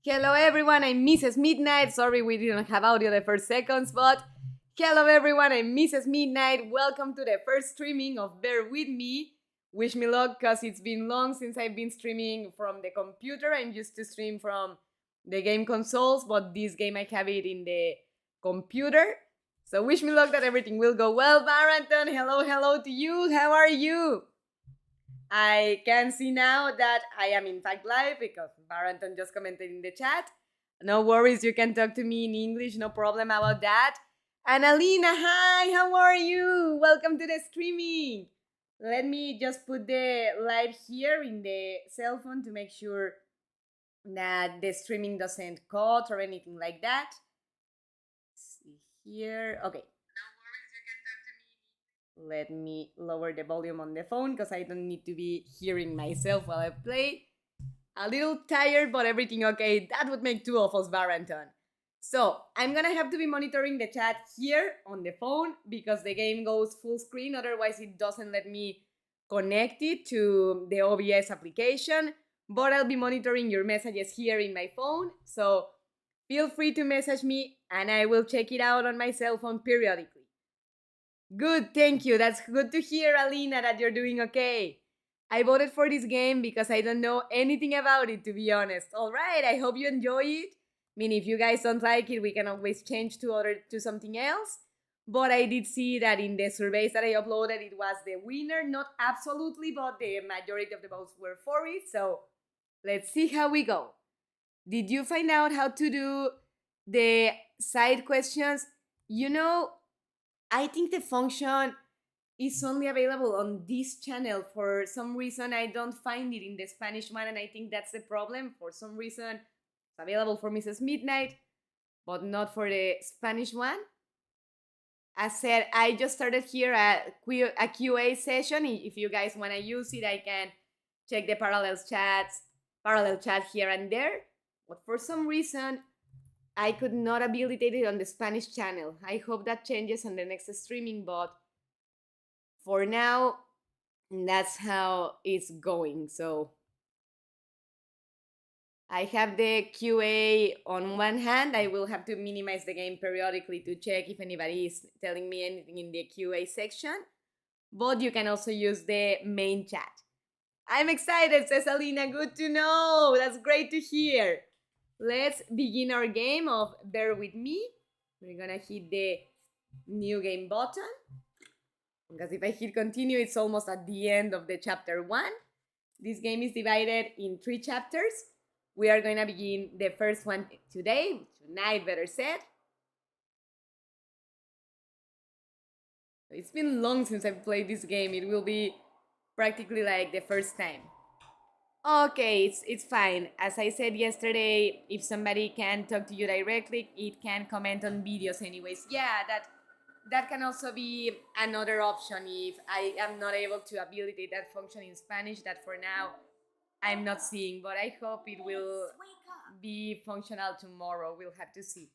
Hello everyone, I'm Mrs. Midnight. Sorry we didn't have audio the first seconds, but hello everyone, I'm Mrs. Midnight. Welcome to the first streaming of Bear With Me. Wish me luck because it's been long since I've been streaming from the computer. I'm used to stream from the game consoles, but this game I have it in the computer. So wish me luck that everything will go well. Barrington, hello to you. How are you? I can see now that I am in fact live because Barrington just commented in the chat. No worries, you can talk to me in English, no problem about that. And Alina, hi, how are you? Welcome to the streaming. Let me just put the live here in the cell phone to make sure that the streaming doesn't cut or anything like that. Let's see here. Okay. Let me lower the volume on the phone because I don't need to be hearing myself while I play. A little tired, but everything okay. That would make two of us, Barrington. So I'm gonna have to be monitoring the chat here on the phone because the game goes full screen. Otherwise, it doesn't let me connect it to the OBS application. But I'll be monitoring your messages here in my phone. So feel free to message me and I will check it out on my cell phone periodically. Good, thank you. That's good to hear, Alina, that you're doing okay. I voted for this game because I don't know anything about it, to be honest. All right, I hope you enjoy it. I mean, if you guys don't like it, we can always change to something else. But I did see that in the surveys that I uploaded, it was the winner. Not absolutely, but the majority of the votes were for it. So let's see how we go. Did you find out how to do the side questions? You know, I think the function is only available on this channel. For some reason, I don't find it in the Spanish one, and I think that's the problem. For some reason, it's available for Mrs. Midnight, but not for the Spanish one. As said, I just started here a QA session. If you guys want to use it, I can check the parallel chat here and there. But for some reason, I could not habilitate it on the Spanish channel. I hope that changes on the next streaming, but for now, that's how it's going. So I have the QA on one hand. I will have to minimize the game periodically to check if anybody is telling me anything in the QA section. But you can also use the main chat. I'm excited, says Alina. Good to know. That's great to hear. Let's begin our game of Bear With Me. We're gonna hit the new game button. Because if I hit continue, it's almost at the end of the chapter 1. This game is divided in 3 chapters. We are going to begin the first one tonight, better said. It's been long since I've played this game. It will be practically like the first time. Okay, it's fine. As I said yesterday, if somebody can talk to you directly, it can comment on videos anyways. Yeah, that can also be another option if I am not able to habilitate that function in Spanish that for now I'm not seeing, but I hope it will be functional tomorrow. We'll have to see.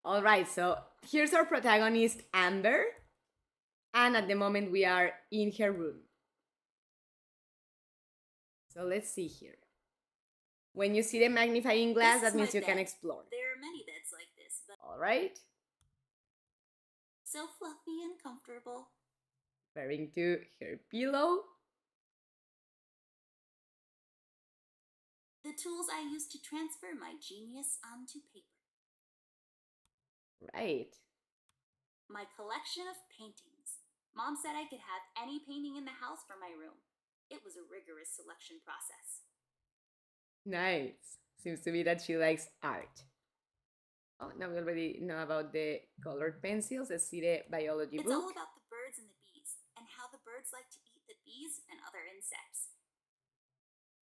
All right, so here's our protagonist, Amber. And at the moment we are in her room. So let's see here. When you see the magnifying glass, that means you can explore. There are many beds like this, but all right. So fluffy and comfortable. Referring to her pillow. The tools I use to transfer my genius onto paper. Right. My collection of paintings. Mom said I could have any painting in the house for my room. It was a rigorous selection process. Nice. Seems to be that she likes art. Oh, now we already know about the colored pencils. Let's see the biology book. It's all about the birds and the bees, and how the birds like to eat the bees and other insects.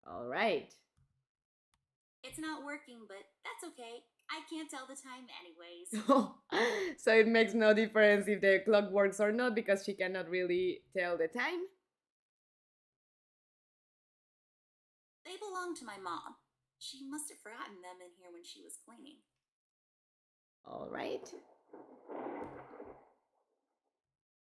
All right. It's not working, but that's okay. I can't tell the time anyways. So it makes no difference if the clock works or not because she cannot really tell the time? They belong to my mom. She must have forgotten them in here when she was cleaning. All right.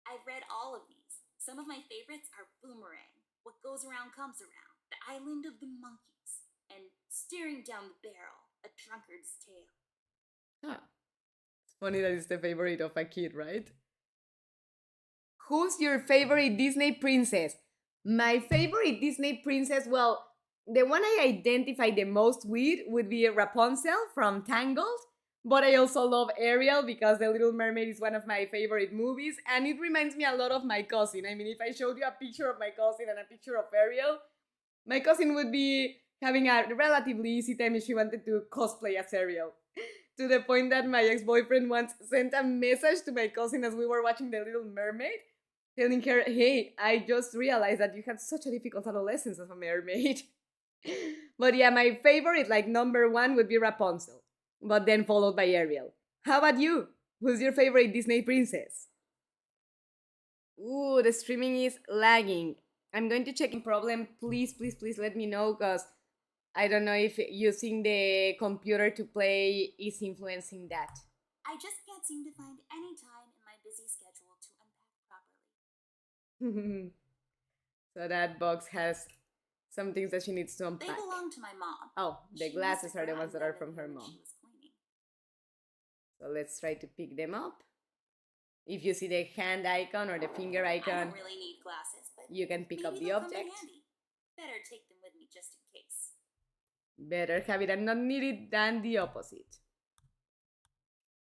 I've read all of these. Some of my favorites are Boomerang, What goes around comes around, the island of the monkeys, and staring down the barrel, a drunkard's tale. Huh. It's funny that it's the favorite of a kid, right? Who's your favorite Disney princess? My favorite Disney princess, well, the one I identify the most with would be Rapunzel from Tangled. But I also love Ariel because The Little Mermaid is one of my favorite movies, and it reminds me a lot of my cousin. I mean, if I showed you a picture of my cousin and a picture of Ariel, my cousin would be having a relatively easy time if she wanted to cosplay as Ariel. To the point that my ex boyfriend once sent a message to my cousin as we were watching The Little Mermaid, telling her, "Hey, I just realized that you had such a difficult adolescence as a mermaid." But yeah, my favorite, like number one, would be Rapunzel, but then followed by Ariel. How about you? Who's your favorite Disney princess? Ooh, the streaming is lagging. I'm going to check in problem. Please, please, please let me know because I don't know if using the computer to play is influencing that. I just can't seem to find any time in my busy schedule to unpack properly. So that box has some things that she needs to They unpack. belong to my mom. Oh, the She glasses must have are the ones that are forgotten from her them when mom. she was cleaning. So let's try to pick them up. If you see the hand icon or the finger I icon, don't really need glasses, but you can pick up maybe the they'll come in object. handy. Better take them with me just in case. Better have it and not need it than the opposite.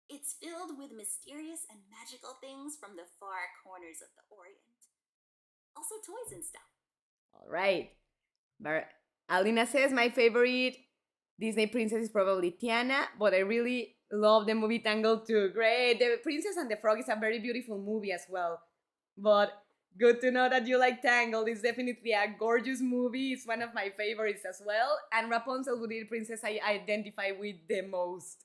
It's filled with mysterious and magical things from the far corners of the Orient. Also toys and stuff. All right. But Alina says my favorite Disney princess is probably Tiana, but I really love the movie Tangled too. Great. The Princess and the Frog is a very beautiful movie as well. But good to know that you like Tangled. It's definitely a gorgeous movie. It's one of my favorites as well. And Rapunzel would be the princess I identify with the most.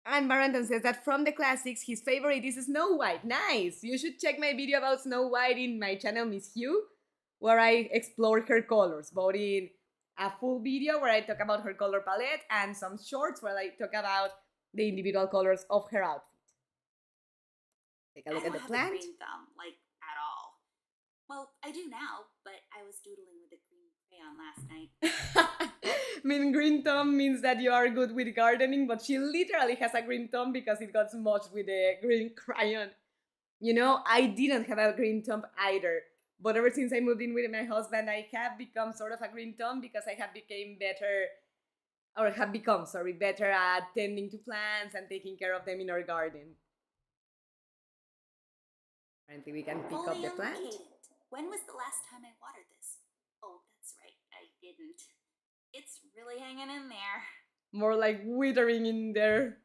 And Barrington says that from the classics, his favorite is Snow White. Nice! You should check my video about Snow White in my channel, Miss Hugh, where I explore her colors, both in a full video where I talk about her color palette and some shorts where I talk about the individual colors of her outfit. Take a look at the I don't have plant. a green thumb, like, at all. Well, I do now, but I was doodling with a green crayon last night. I mean, green thumb means that you are good with gardening, but she literally has a green thumb because it got smudged with a green crayon. You know, I didn't have a green thumb either. But ever since I moved in with my husband, I have become sort of a green thumb because I have become, sorry, better at tending to plants and taking care of them in our garden. Apparently we can pick up the Folium plant. cadent. When was the last time I watered this? Oh, that's right, I didn't. It's really hanging in there. More like withering in there.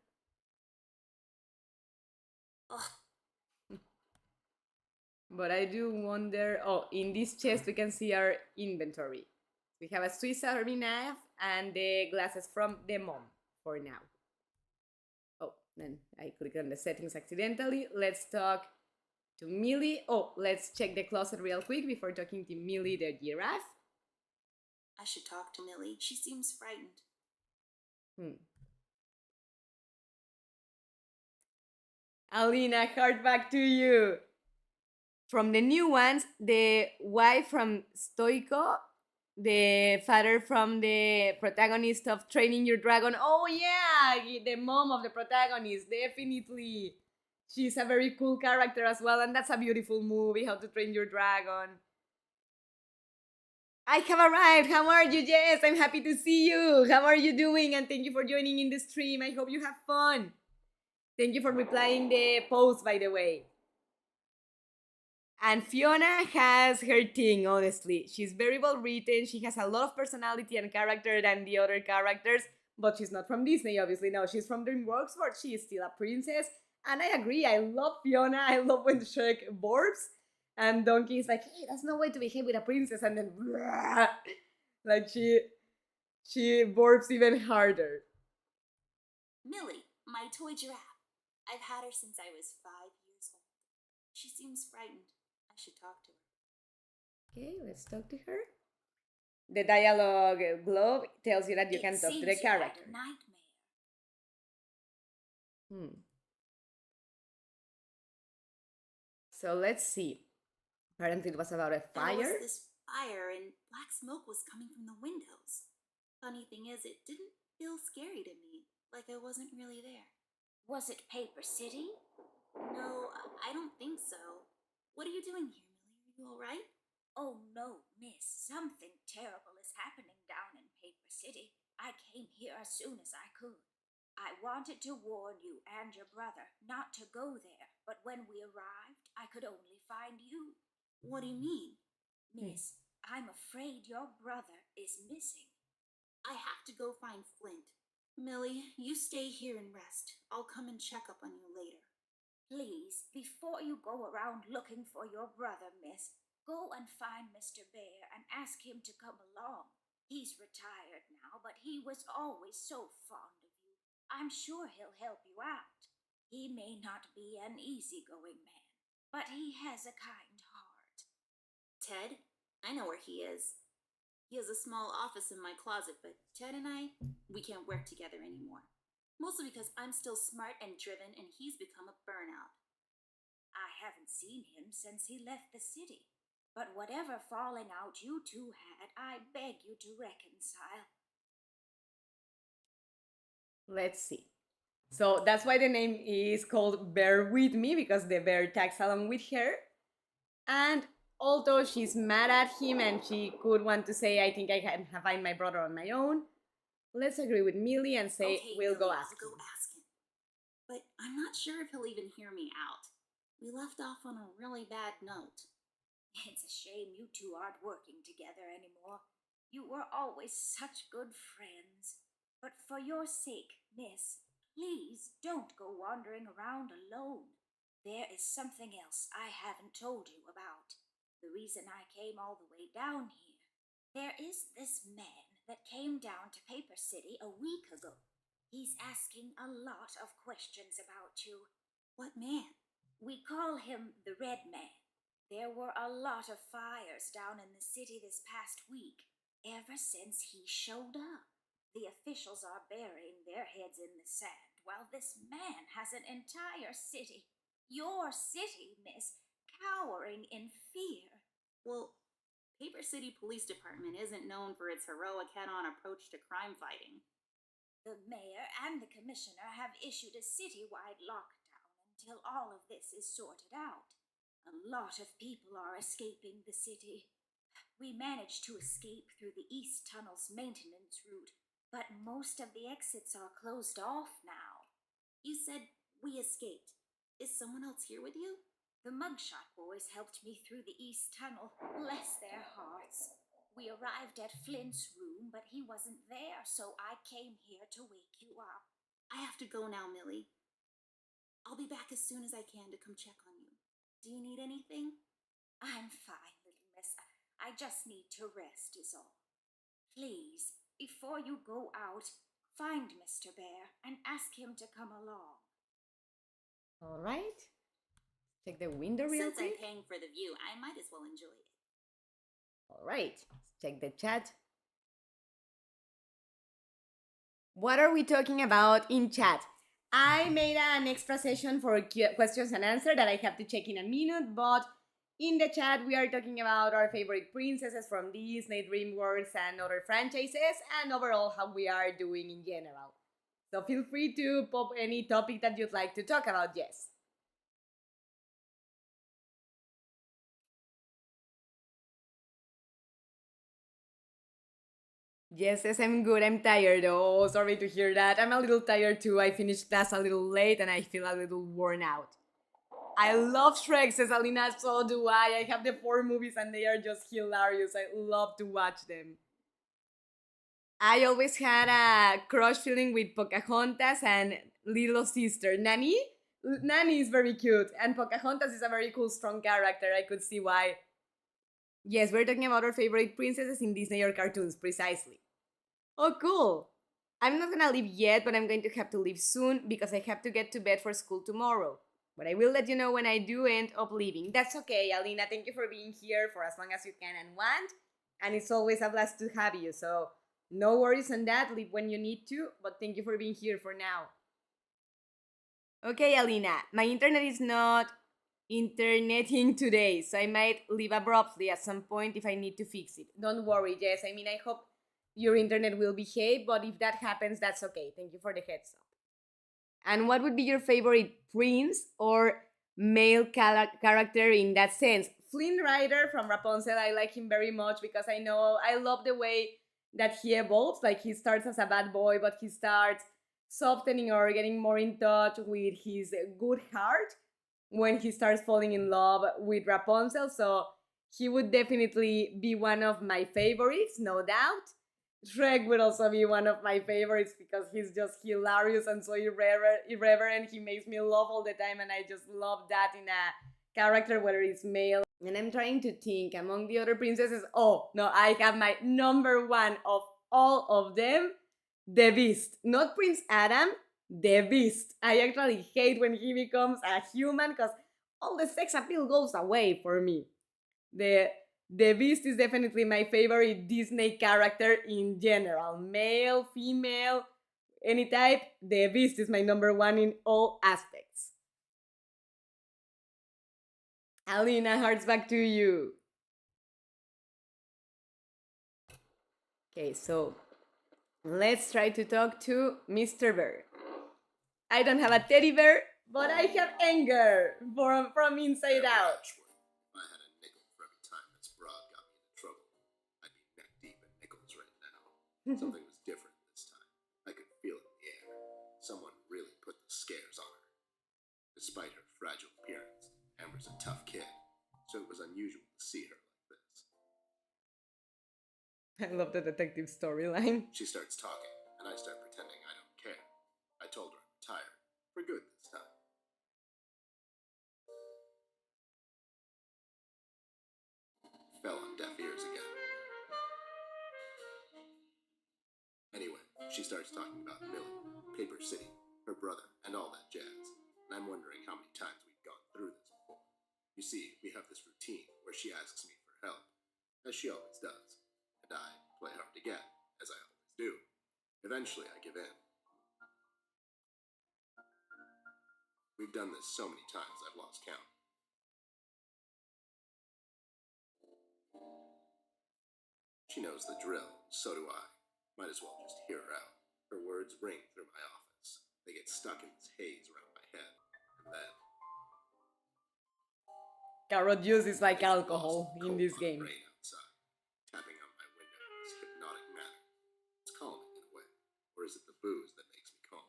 Ugh. But I do wonder, oh, in this chest we can see our inventory. We have a Swiss Army knife and the glasses from the mom for now. Oh, then I clicked on the settings accidentally. Let's talk to Millie. Oh, let's check the closet real quick before talking to Millie the giraffe. I should talk to Millie. She seems frightened. Alina, hard back to you. From the new ones, the wife from Stoico, the father from the protagonist of Training Your Dragon. Oh yeah, the mom of the protagonist, definitely. She's a very cool character as well, and that's a beautiful movie, How to Train Your Dragon. I have arrived. How are you? Yes, I'm happy to see you. How are you doing? And thank you for joining in the stream. I hope you have fun. Thank you for replying the post, by the way. And Fiona has her thing, honestly. She's very well written. She has a lot of personality and character than the other characters, but she's not from Disney, obviously. No, she's from DreamWorks, but she is still a princess. And I agree. I love Fiona. I love when Shrek burps. And Donkey is like, hey, that's no way to behave with a princess. And then, like, she burps even harder. Millie, my toy giraffe. I've had her since I was 5 years old. She seems frightened. I should talk to her. Okay, let's talk to her. The dialogue globe tells you that you can talk to the character. You had a nightmare. So let's see. Apparently it was about a fire. There was this fire and black smoke was coming from the windows. Funny thing is, it didn't feel scary to me, like I wasn't really there. Was it Paper City? No, I don't think so. What are you doing here, Millie? Are you alright? Oh no, miss. Something terrible is happening down in Paper City. I came here as soon as I could. I wanted to warn you and your brother not to go there, but when we arrived, I could only find you. What do you mean? Miss, I'm afraid your brother is missing. I have to go find Flint. Millie, you stay here and rest. I'll come and check up on you later. Please, before you go around looking for your brother, miss, go and find Mr. Bear and ask him to come along. He's retired now, but he was always so fond of you. I'm sure he'll help you out. He may not be an easygoing man, but he has a kind heart. Ted? I know where he is. He has a small office in my closet, but Ted and we can't work together anymore. Mostly because I'm still smart and driven and he's become a burnout. I haven't seen him since he left the city. But whatever falling out you two had, I beg you to reconcile. Let's see. So that's why the name is called Bear With Me, because the bear tags along with her. And although she's mad at him and she could want to say, I think I can find my brother on my own, let's agree with Millie and say, okay, we'll Millie, go ask I'll him. go ask him. But I'm not sure if he'll even hear me out. We left off on a really bad note. It's a shame you two aren't working together anymore. You were always such good friends. But for your sake, miss, please don't go wandering around alone. There is something else I haven't told you about. The reason I came all the way down here. There is this man that came down to Paper City a week ago. He's asking a lot of questions about you. What man? We call him the Red Man. There were a lot of fires down in the city this past week, ever since he showed up. The officials are burying their heads in the sand, while this man has an entire city, your city, miss, cowering in fear. Well, Paper City Police Department isn't known for its heroic head-on approach to crime fighting. The mayor and the commissioner have issued a citywide lockdown until all of this is sorted out. A lot of people are escaping the city. We managed to escape through the East Tunnel's maintenance route, but most of the exits are closed off now. You said we escaped. Is someone else here with you? The Mugshot Boys helped me through the East Tunnel, bless their hearts. We arrived at Flint's room, but he wasn't there, so I came here to wake you up. I have to go now, Millie. I'll be back as soon as I can to come check on you. Do you need anything? I'm fine, little miss. I just need to rest is all. Please, before you go out, find Mr. Bear and ask him to come along. All right. Check the window real Since quick. I'm paying for the view, I might as well enjoy it. All right. Check the chat. What are we talking about in chat? I made an extra session for questions and answers that I have to check in a minute, but in the chat we are talking about our favorite princesses from Disney, DreamWorks, and other franchises, and overall how we are doing in general. So feel free to pop any topic that you'd like to talk about, Jess. Yes, I'm good. I'm tired. Oh, sorry to hear that. I'm a little tired too. I finished class a little late and I feel a little worn out. I love Shrek, says Alina, so do I. I have the 4 movies and they are just hilarious. I love to watch them. I always had a crush feeling with Pocahontas and little sister Nani. Nani is very cute and Pocahontas is a very cool, strong character. I could see why. Yes, we're talking about our favorite princesses in Disney or cartoons, precisely. Oh, cool. I'm not gonna leave yet, but I'm going to have to leave soon because I have to get to bed for school tomorrow. But I will let you know when I do end up leaving. That's okay, Alina. Thank you for being here for as long as you can and want. And it's always a blast to have you, so no worries on that. Leave when you need to, but thank you for being here for now. Okay, Alina, my internet is not interneting today, so I might leave abruptly at some point if I need to fix it. Don't worry, Jess. I mean, I hope your internet will behave, but if that happens, that's okay. Thank you for the heads up. And what would be your favorite prince or male character in that sense? Flynn Rider from Rapunzel, I like him very much because I love the way that he evolves. Like he starts as a bad boy, but he starts softening or getting more in touch with his good heart when he starts falling in love with Rapunzel. So he would definitely be one of my favorites, no doubt. Shrek would also be one of my favorites because he's just hilarious and so irreverent. He makes me laugh all the time, and I just love that in a character, whether it's male. And I'm trying to think among the other princesses. Oh, no, I have my number one of all of them, the Beast. Not Prince Adam, the Beast. I actually hate when he becomes a human because all the sex appeal goes away for me. The the Beast is definitely my favorite Disney character in general. Male, female, any type, the Beast is my number one in all aspects. Alina, hearts back to you. Okay, so let's try to talk to Mr. Bear. I don't have a teddy bear, but I have anger from inside out. If I had a nickel for every time this broad got me into trouble, I'd be neck deep in nickels right now. Something was different this time. I could feel it in the air. Someone really put the scares on her. Despite her fragile appearance, Amber's a tough kid, so it was unusual to see her like this. I love the detective storyline. She starts talking, and I start pretending I don't care. I told her I'm tired. For good this time. Fell on deaf ears again. Anyway, she starts talking about Millie, Paper City, her brother, and all that jazz. And I'm wondering how many times we've gone through this before. You see, we have this routine where she asks me for help, as she always does. And I play hard to get, as I always do. Eventually, I give in. We've done this so many times I've lost count. She knows the drill, so do I. Might as well just hear her out. Her words ring through my office. They get stuck in this haze around my head. And then Carrot juice is like I get alcohol lost in cold this hot game. rain outside, tapping on my window in this hypnotic manner. It's calming in a way. Or is it the booze that makes me calm?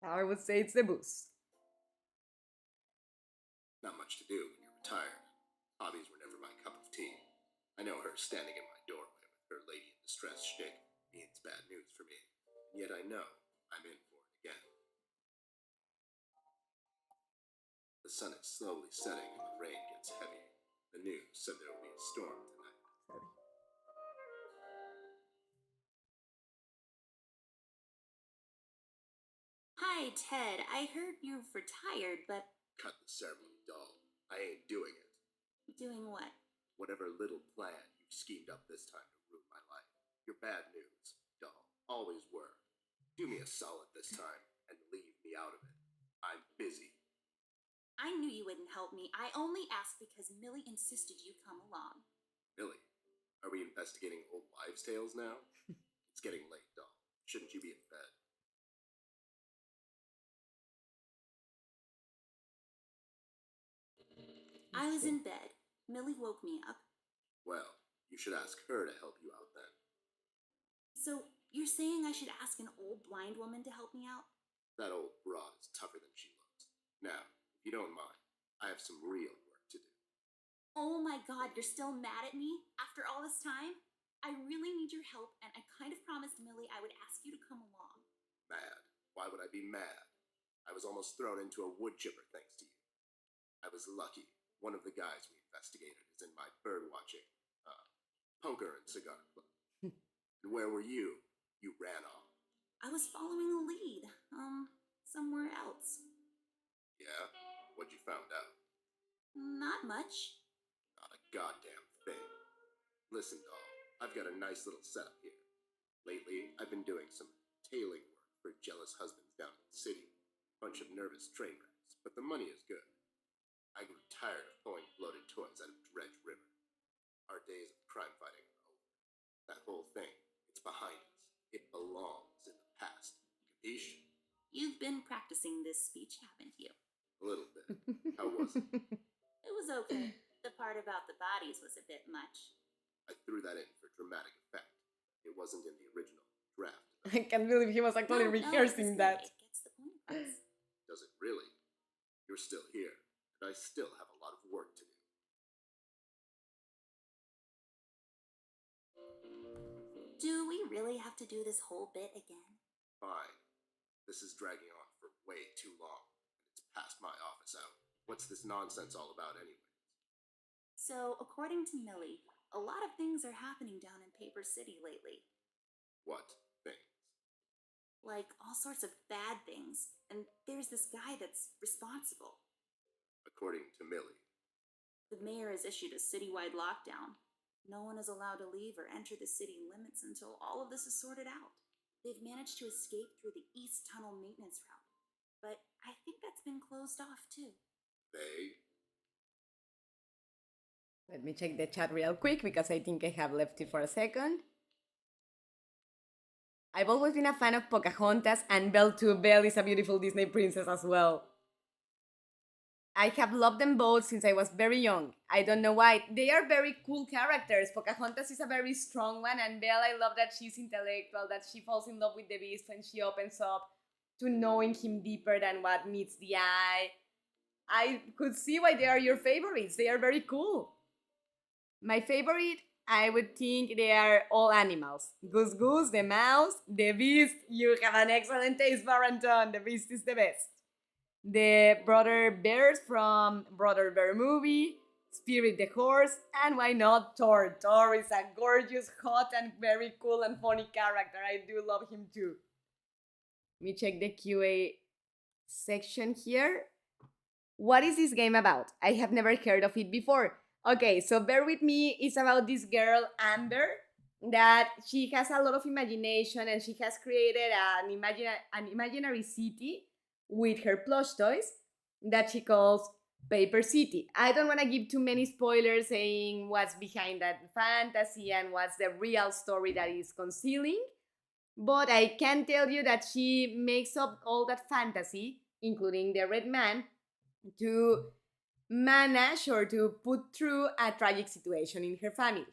I would say it's the booze. Not much to do when you're retired. Hobbies were never my cup of tea. I know her standing in my doorway with her lady in distress shtick means bad news for me. And yet I know I'm in for it again. The sun is slowly setting and the rain gets heavy. The news said there will be a storm tonight. Sorry. Hi, Ted. I heard you've retired, but Cut the ceremony, doll. I ain't doing it. doing what? Whatever little plan you've schemed up this time to ruin my life. You're bad news, doll. Always were. Do me a solid this time and leave me out of it. I'm busy. I knew you wouldn't help me. I only asked because Millie insisted you come along. Millie, are we investigating old wives' tales now? It's getting late, doll. Shouldn't you be in bed? I was in bed. Millie woke me up. Well, you should ask her to help you out then. So, you're saying I should ask an old blind woman to help me out? That old broad is tougher than she looks. Now, if you don't mind, I have some real work to do. Oh my god, you're still mad at me? After all this time? I really need your help, and I kind of promised Millie I would ask you to come along. Mad? Why would I be mad? I was almost thrown into a wood chipper thanks to you. I was lucky. One of the guys we investigated is in my bird watching, poker and cigar club. And where were you? You ran off. I was following a lead, somewhere else. Yeah? What'd you found out? Not much. Not a goddamn thing. Listen, doll, I've got a nice little setup here. Lately, I've been doing some tailing work for jealous husbands down in the city. Bunch of nervous train wrecks, but the money is good. I grew tired of pulling bloated toys out of Dredge River. Our days of crime fighting are over. That whole thing, it's behind us. It belongs in the past. Capiche? You've been practicing this speech, haven't you? A little bit. How was it? It was okay. The part about the bodies was a bit much. I threw that in for dramatic effect. It wasn't in the original draft. I can't believe he was actually No, rehearsing it was that. good. It gets the point across. Does it really? You're still here, and I still have a lot of work to do. Do we really have to do this whole bit again? Fine. This is dragging on for way too long, and it's past my office hour. What's this nonsense all about anyway? So, according to Millie, a lot of things are happening down in Paper City lately. What things? Like all sorts of bad things. And there's this guy that's responsible. According to Millie. The mayor has issued a citywide lockdown. No one is allowed to leave or enter the city limits until all of this is sorted out. They've managed to escape through the East Tunnel maintenance route, but I think that's been closed off too. They? Let me check the chat real quick because I think I have left it for a second. I've always been a fan of Pocahontas, and Belle too. Belle is a beautiful Disney princess as well. I have loved them both since I was very young. I don't know why. They are very cool characters. Pocahontas is a very strong one, and Belle, I love that she's intellectual, that she falls in love with the Beast when she opens up to knowing him deeper than what meets the eye. I could see why they are your favorites. They are very cool. My favorite, I would think they are all animals. Goose Goose, the mouse, the Beast. You have an excellent taste, Barrington. The Beast is the best. The Brother Bears from Brother Bear movie, Spirit the horse, and why not Thor? Thor is a gorgeous, hot, and very cool and funny character. I do love him too. Let me check the QA section here. What is this game about? I have never heard of it before. Okay, so bear with me. It's about this girl, Amber, that she has a lot of imagination and she has created an imaginary city with her plush toys that she calls Paper City. I don't want to give too many spoilers saying what's behind that fantasy and what's the real story that is concealing, but I can tell you that she makes up all that fantasy, including the Red Man, to manage or to put through a tragic situation in her family.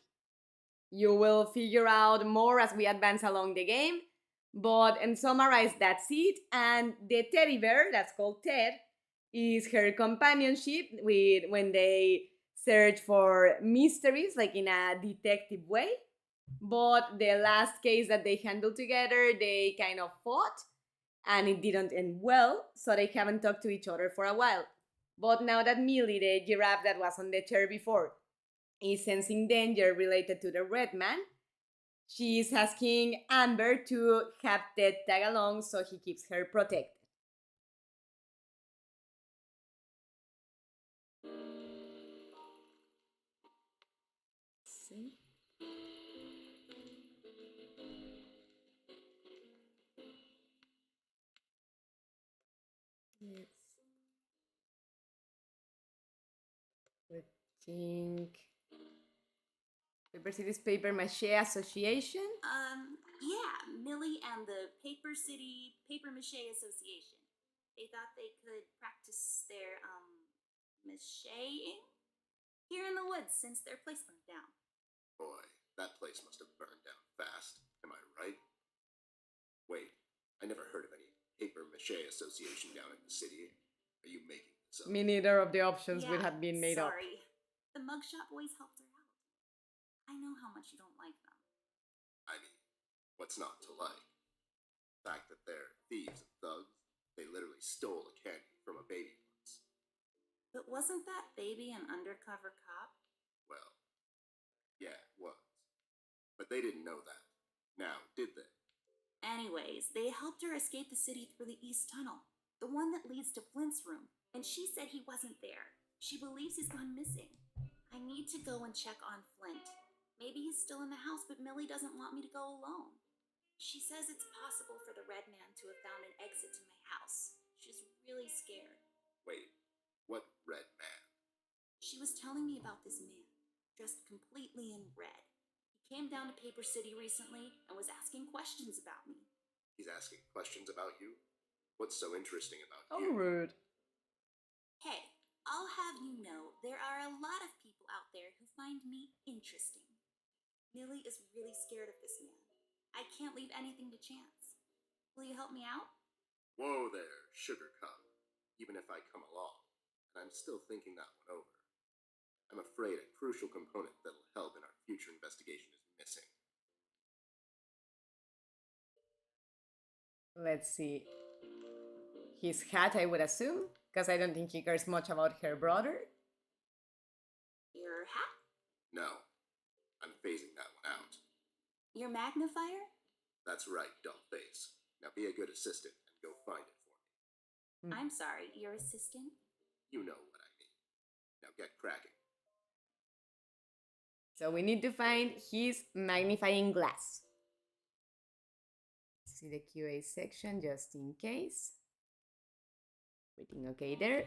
You will figure out more as we advance along the game, but in summarize, that's it. And the teddy bear, that's called Ted, is her companionship with when they search for mysteries, like in a detective way. But the last case that they handled together, they kind of fought, and it didn't end well, so they haven't talked to each other for a while. But now that Millie, the giraffe that was on the chair before, is sensing danger related to the Red Man, she is asking Amber to have Ted tag along so he keeps her protected. See? Yes. I think Paper City's Paper Mache Association. Yeah, Millie and the Paper City Paper Mache Association. They thought they could practice their, macheing here in the woods since their place burned down. Boy, that place must have burned down fast. Am I right? Wait, I never heard of any paper mache association down in the city. Are you making this up? Me neither of the options would have been made up. Sorry. The mugshot boys helped her out. I know how much you don't like them. I mean, what's not to like? The fact that they're thieves and thugs. They literally stole a candy from a baby once. But wasn't that baby an undercover cop? Well, yeah, it was. But they didn't know that. Now, did they? Anyways, they helped her escape the city through the East Tunnel, the one that leads to Flint's room, and she said he wasn't there. She believes he's gone missing. I need to go and check on Flint. Maybe he's still in the house, but Millie doesn't want me to go alone. She says it's possible for the Red Man to have found an exit to my house. She's really scared. Wait, what Red Man? about this man, dressed completely in red. He came down to Paper City recently and was asking questions about me. He's asking questions about you? What's so interesting about Oh, you? rude. Hey, I'll have you know there are a lot of people out there who find me interesting. Millie is really scared of this man. I can't leave anything to chance. Will you help me out? Whoa there, sugar cup. Even if I come along, and I'm still thinking that one over. I'm afraid a crucial component that'll help in our future investigation is missing. Let's see. His hat, I would assume, because I don't think he cares much about her brother. Your hat? No, I'm phasing that one out. Your magnifier? That's right, dullface. Now be a good assistant and go find it for me. I'm sorry, your assistant? You know what I mean. Now get cracking. So we need to find his magnifying glass. See the QA section just in case. Everything okay there?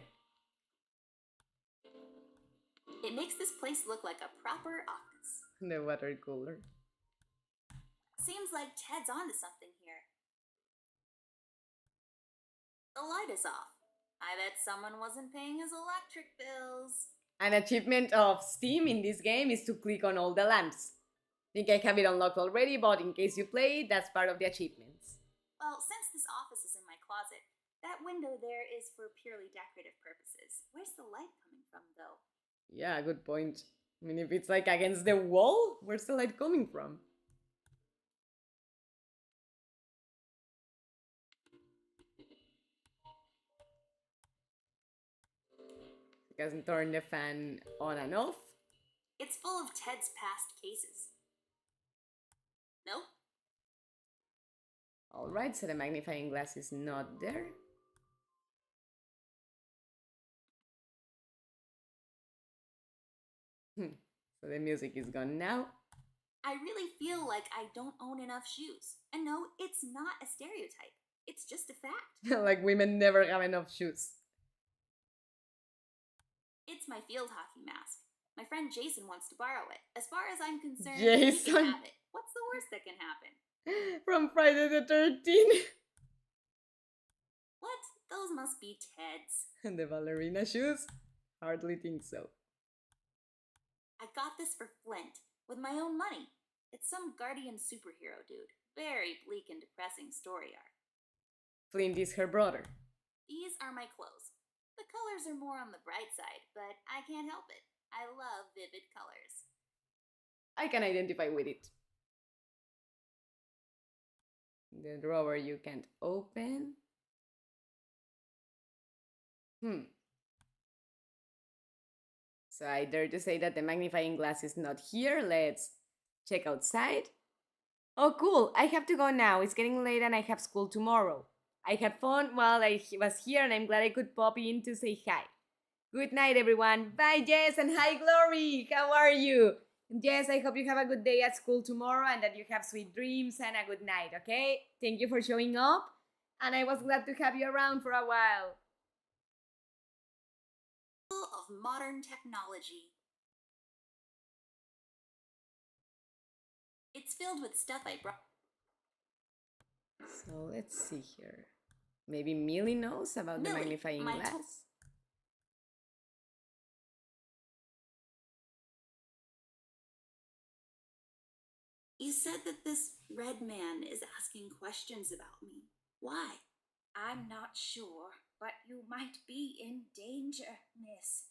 It makes this place look like a proper office. The water cooler. Seems like Ted's onto something here. The light is off. I bet someone wasn't paying his electric bills. An achievement of Steam in this game is to click on all the lamps. Think I have it unlocked already, but in case you play, that's part of the achievements. Well, since this office is in my closet, that window there is for purely decorative purposes. Where's the light coming from, though? Yeah, good point. I mean, if it's like against the wall, where's the light coming from? You can turn the fan on and off. It's full of Ted's past cases. Nope. Alright, so the magnifying glass is not there. So the music is gone now. I really feel like I don't own enough shoes. And no, it's not a stereotype. It's just a fact. Like women never have enough shoes. It's my field hockey mask. My friend Jason wants to borrow it. As far as I'm concerned, he Jason. can have it. What's the worst that can happen? From Friday the 13th. What? Those must be Ted's. And the ballerina shoes? Hardly think so. I got this for Flint, with my own money. It's some guardian superhero dude. Very bleak and depressing story arc. Flint is her brother. These are my clothes. The colors are more on the bright side, but I can't help it. I love vivid colors. I can identify with it. The drawer you can't open. So I dare to say that the magnifying glass is not here. Let's check outside. Oh, cool. I have to go now. It's getting late and I have school tomorrow. I had fun while I was here and I'm glad I could pop in to say hi. Good night, everyone. Bye, Jess, and hi, Glory. How are you? Jess, I hope you have a good day at school tomorrow and that you have sweet dreams and a good night, okay? Thank you for showing up. And I was glad to have you around for a while. Full of modern technology. It's filled with stuff I brought. So let's see here. Maybe Millie knows about the Millie, magnifying my glass. You said that this red man is asking questions about me. Why? I'm not sure, but you might be in danger, miss.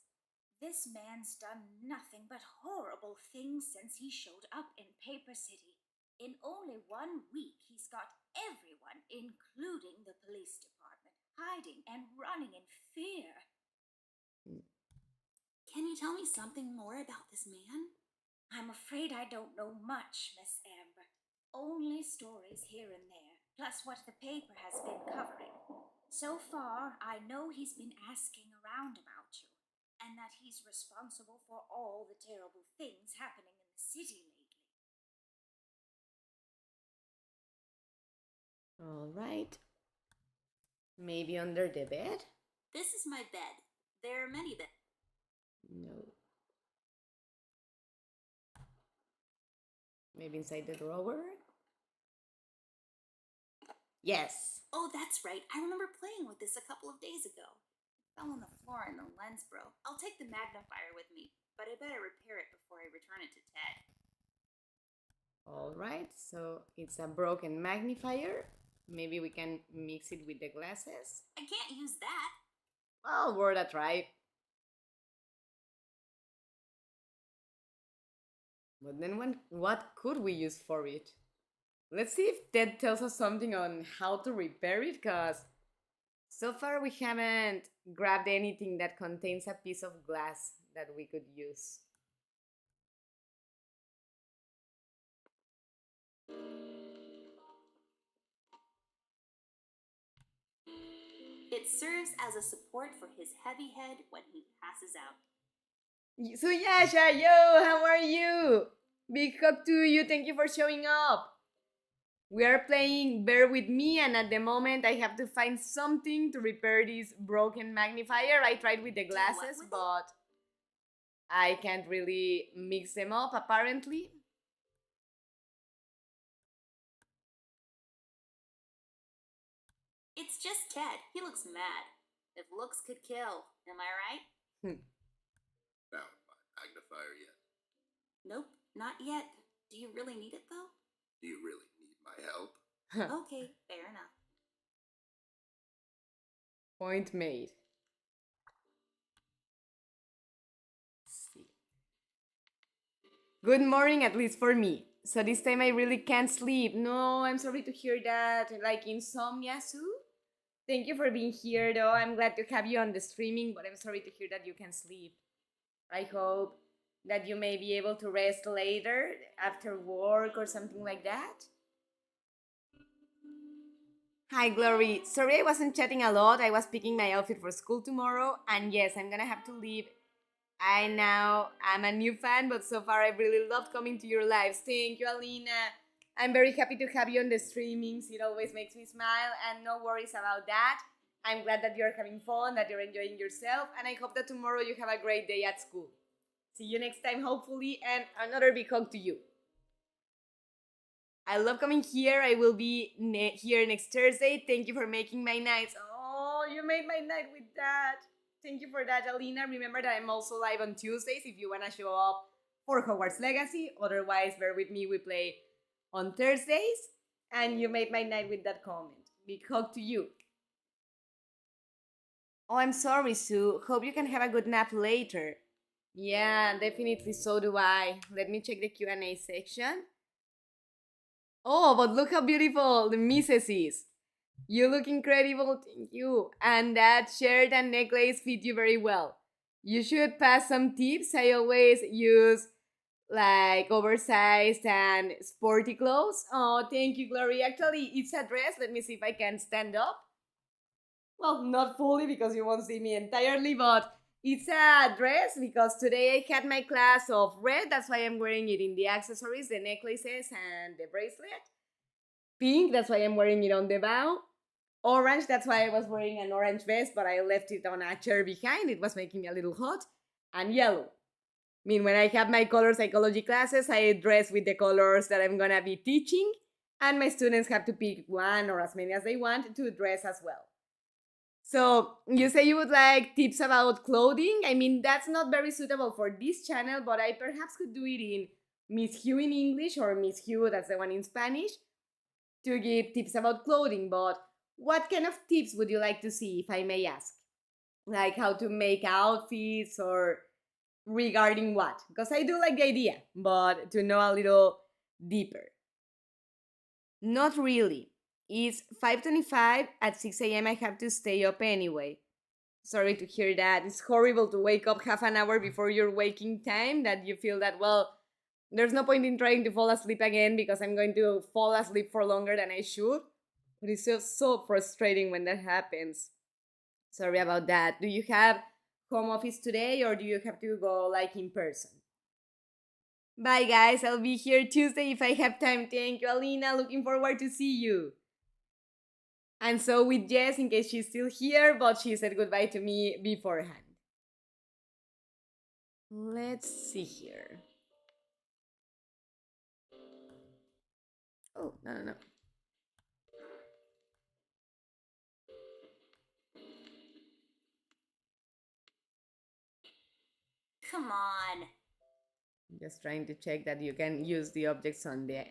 This man's done nothing but horrible things since he showed up in Paper City. In only 1 week, he's got everyone, including the police department, hiding and running in fear. Can you tell me something more about this man? I'm afraid I don't know much, Miss Amber. Only stories here and there, plus what the paper has been covering. So far, I know he's been asking around about you, and that he's responsible for all the terrible things happening in the city lately. All right. Maybe under the bed? This is my bed. There are many beds. No. Maybe inside the drawer? Yes. Oh, that's right. I remember playing with this a couple of days ago. It fell on the floor and the lens broke. I'll take the magnifier with me, but I better repair it before I return it to Ted. Alright, so it's a broken magnifier. Maybe we can mix it with the glasses. I can't use that. Well, worth a try. But then what could we use for it? Let's see if Ted tells us something on how to repair it, because so far we haven't grabbed anything that contains a piece of glass that we could use. It serves as a support for his heavy head when he passes out. So Yasha, yo, how are you? Big hug to you, thank you for showing up. We are playing Bear With Me, and at the moment I have to find something to repair this broken magnifier. I tried with the glasses, with it? but I can't really mix them up apparently. It's just Ted. He looks mad. If looks could kill, am I right? Found my magnifier yet? Nope, not yet. Do you really need it though? Do you really need my help? Okay, fair enough. Point made. Let's see. Good morning, at least for me. So this time I really can't sleep. No, I'm sorry to hear that. Like insomnia, Sue? Thank you for being here, though. I'm glad to have you on the streaming, but I'm sorry to hear that you can't sleep. I hope that you may be able to rest later after work or something like that. Hi, Glory. Sorry I wasn't chatting a lot. I was picking my outfit for school tomorrow, and yes, I'm gonna have to leave. I know I'm a new fan, but so far I've really loved coming to your lives. Thank you, Alina. I'm very happy to have you on the streamings. It always makes me smile, and no worries about that. I'm glad that you're having fun, that you're enjoying yourself, and I hope that tomorrow you have a great day at school. See you next time, hopefully, and another big hug to you. I love coming here. I will be here next Thursday. Thank you for making my nights. Oh, you made my night with that. Thank you for that, Alina. Remember that I'm also live on Tuesdays if you want to show up for Hogwarts Legacy. Otherwise, bear with me. We play on Thursdays. And you made my night with that comment. Big hug to you. Oh, I'm sorry, Sue. Hope you can have a good nap later. Yeah, definitely. So do I. Let me check the Q&A section. Oh, but look how beautiful the Misses is. You look incredible, thank you. And that shirt and necklace fit you very well. You should pass some tips. I always use like oversized and sporty clothes. Oh, thank you, Glory. Actually, it's a dress. Let me see if I can stand up. Well, not fully because you won't see me entirely, but it's a dress because today I had my class of red. That's why I'm wearing it in the accessories, the necklaces, and the bracelet. Pink, that's why I'm wearing it on the bow. Orange, that's why I was wearing an orange vest, but I left it on a chair behind. It was making me a little hot. And yellow. I mean, when I have my color psychology classes, I dress with the colors that I'm gonna be teaching, and my students have to pick one or as many as they want to dress as well. So, you say you would like tips about clothing? I mean, that's not very suitable for this channel, but I perhaps could do it in Miss Hugh in English or Miss Hugh, that's the one in Spanish, to give tips about clothing. But what kind of tips would you like to see, if I may ask? Like how to make outfits or regarding what? Because I do like the idea, but to know a little deeper. Not really. It's 5:25 at 6 a.m. I have to stay up anyway. Sorry to hear that. It's horrible to wake up half an hour before your waking time, that you feel that, well, there's no point in trying to fall asleep again because I'm going to fall asleep for longer than I should. But it's just so frustrating when that happens. Sorry about that. Do you have home office today or do you have to go like in person? Bye guys, I'll be here Tuesday if I have time. Thank you, Alina. Looking forward to see you. And so with Jess, in case she's still here, but she said goodbye to me beforehand. Let's see here. Oh, no, no, no. Come on. Just trying to check that you can use the objects on the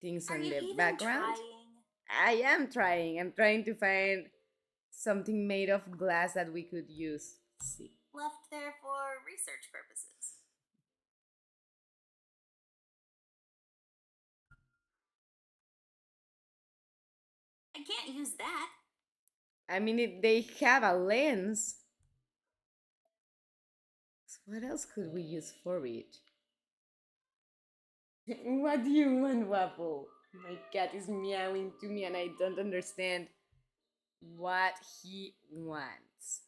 things Are on you the even background. trying? I am trying. I'm trying to find something made of glass that we could use. Let's see. Left there for research purposes. I can't use that. I mean, they have a lens. So what else could we use for it? What do you want, Waffle? My cat is meowing to me and I don't understand what he wants.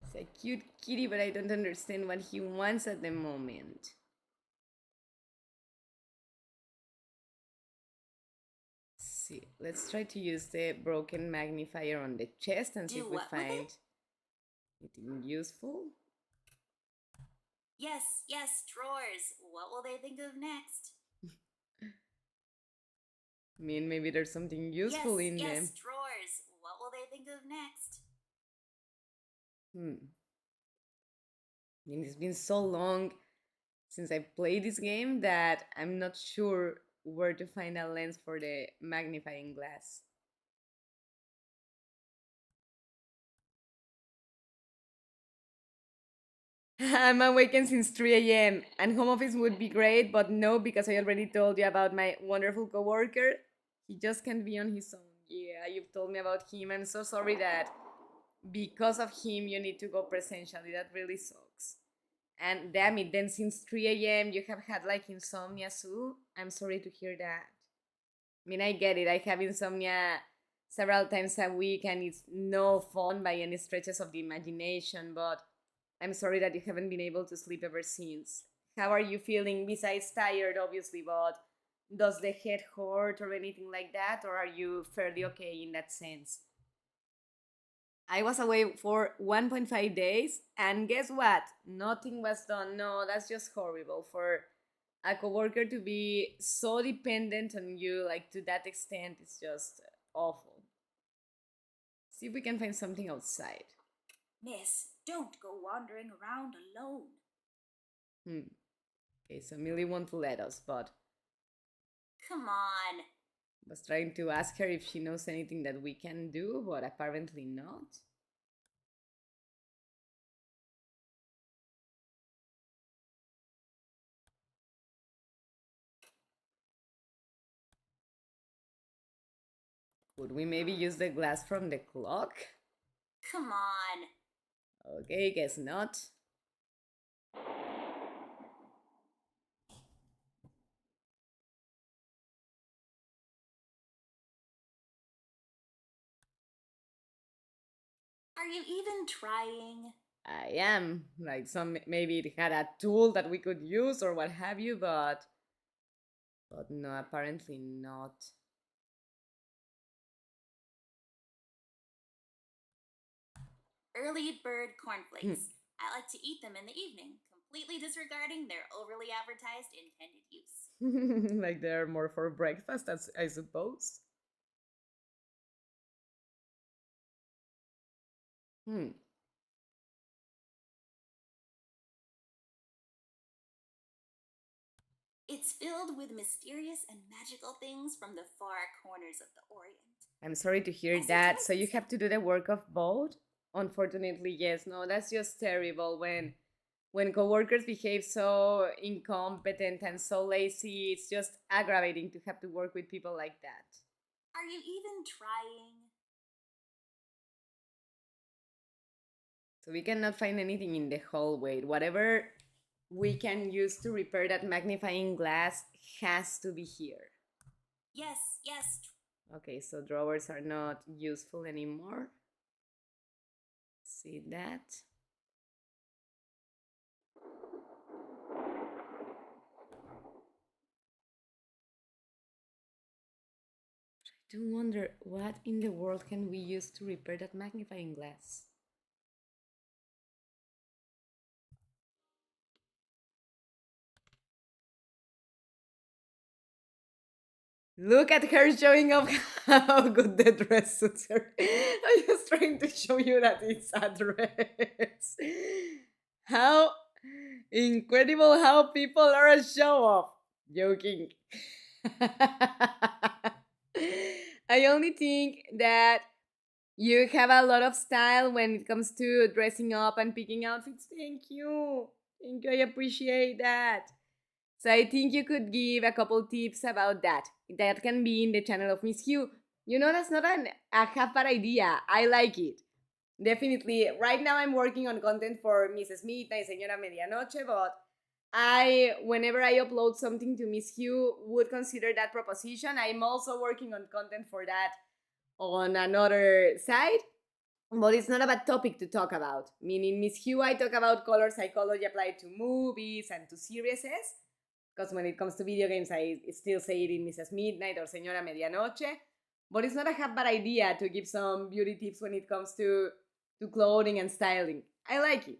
It's a cute kitty, but I don't understand what he wants at the moment. See, let's try to use the broken magnifier on the chest and see Do if we what with it? find anything useful. Yes, yes, drawers. What will they think of next? I mean, maybe there's something useful yes, in yes, them. drawers. What will they think of next? I mean, it's been so long since I played this game that I'm not sure where to find a lens for the magnifying glass. I'm awakened since 3 a.m. and home office would be great, but no, because I already told you about my wonderful coworker. He just can't be on his own. Yeah, you've told me about him. I'm so sorry that because of him you need to go presentially. That really sucks. And damn it, then since 3 a.m. you have had like insomnia too. I'm sorry to hear that. I mean, I get it. I have insomnia several times a week and it's no fun by any stretches of the imagination, but I'm sorry that you haven't been able to sleep ever since. How are you feeling? Besides tired, obviously, but does the head hurt or anything like that? Or are you fairly okay in that sense? I was away for 1.5 days, and guess what? Nothing was done. No, that's just horrible for a coworker to be so dependent on you, like to that extent. It's just awful. See if we can find something outside. Miss, don't go wandering around alone. Hmm. Okay, so Millie won't let us, but Come on. was trying to ask her if she knows anything that we can do, but apparently not. Could we maybe use the glass from the clock? Come on. Okay, guess not. Are you even trying? I am. Like some maybe it had a tool that we could use or what have you, but no, apparently not. Early bird cornflakes. I like to eat them in the evening, completely disregarding their overly advertised intended use. Like they're more for breakfast, as I suppose. Hmm. It's filled with mysterious and magical things from the far corners of the Orient. I'm sorry to hear that. So you have to do the work of both? Unfortunately, yes. No, that's just terrible when coworkers behave so incompetent and so lazy. It's just aggravating to have to work with people like that. Are you even trying? So we cannot find anything in the hallway. Whatever we can use to repair that magnifying glass has to be here. Yes, yes. Okay, so drawers are not useful anymore. See that? I do wonder what in the world can we use to repair that magnifying glass? Look at her showing off how good the dress suits her. I'm just trying to show you that it's a dress. How incredible how people are a show off. Joking. I only think that you have a lot of style when it comes to dressing up and picking outfits. Thank you. Thank you. I appreciate that. So I think you could give a couple tips about that. That can be in the channel of Miss Hugh. You know, that's not a half bad idea. I like it. Definitely. Right now I'm working on content for Mrs. Midnight, Señora Medianoche, but whenever I upload something to Miss Hugh, would consider that proposition. I'm also working on content for that on another side, but it's not a bad topic to talk about. Meaning, Miss Hugh, I talk about color psychology applied to movies and to series. Because when it comes to video games, I still say it in Mrs. Midnight or Señora Medianoche. But it's not a half bad idea to give some beauty tips when it comes to clothing and styling. I like it.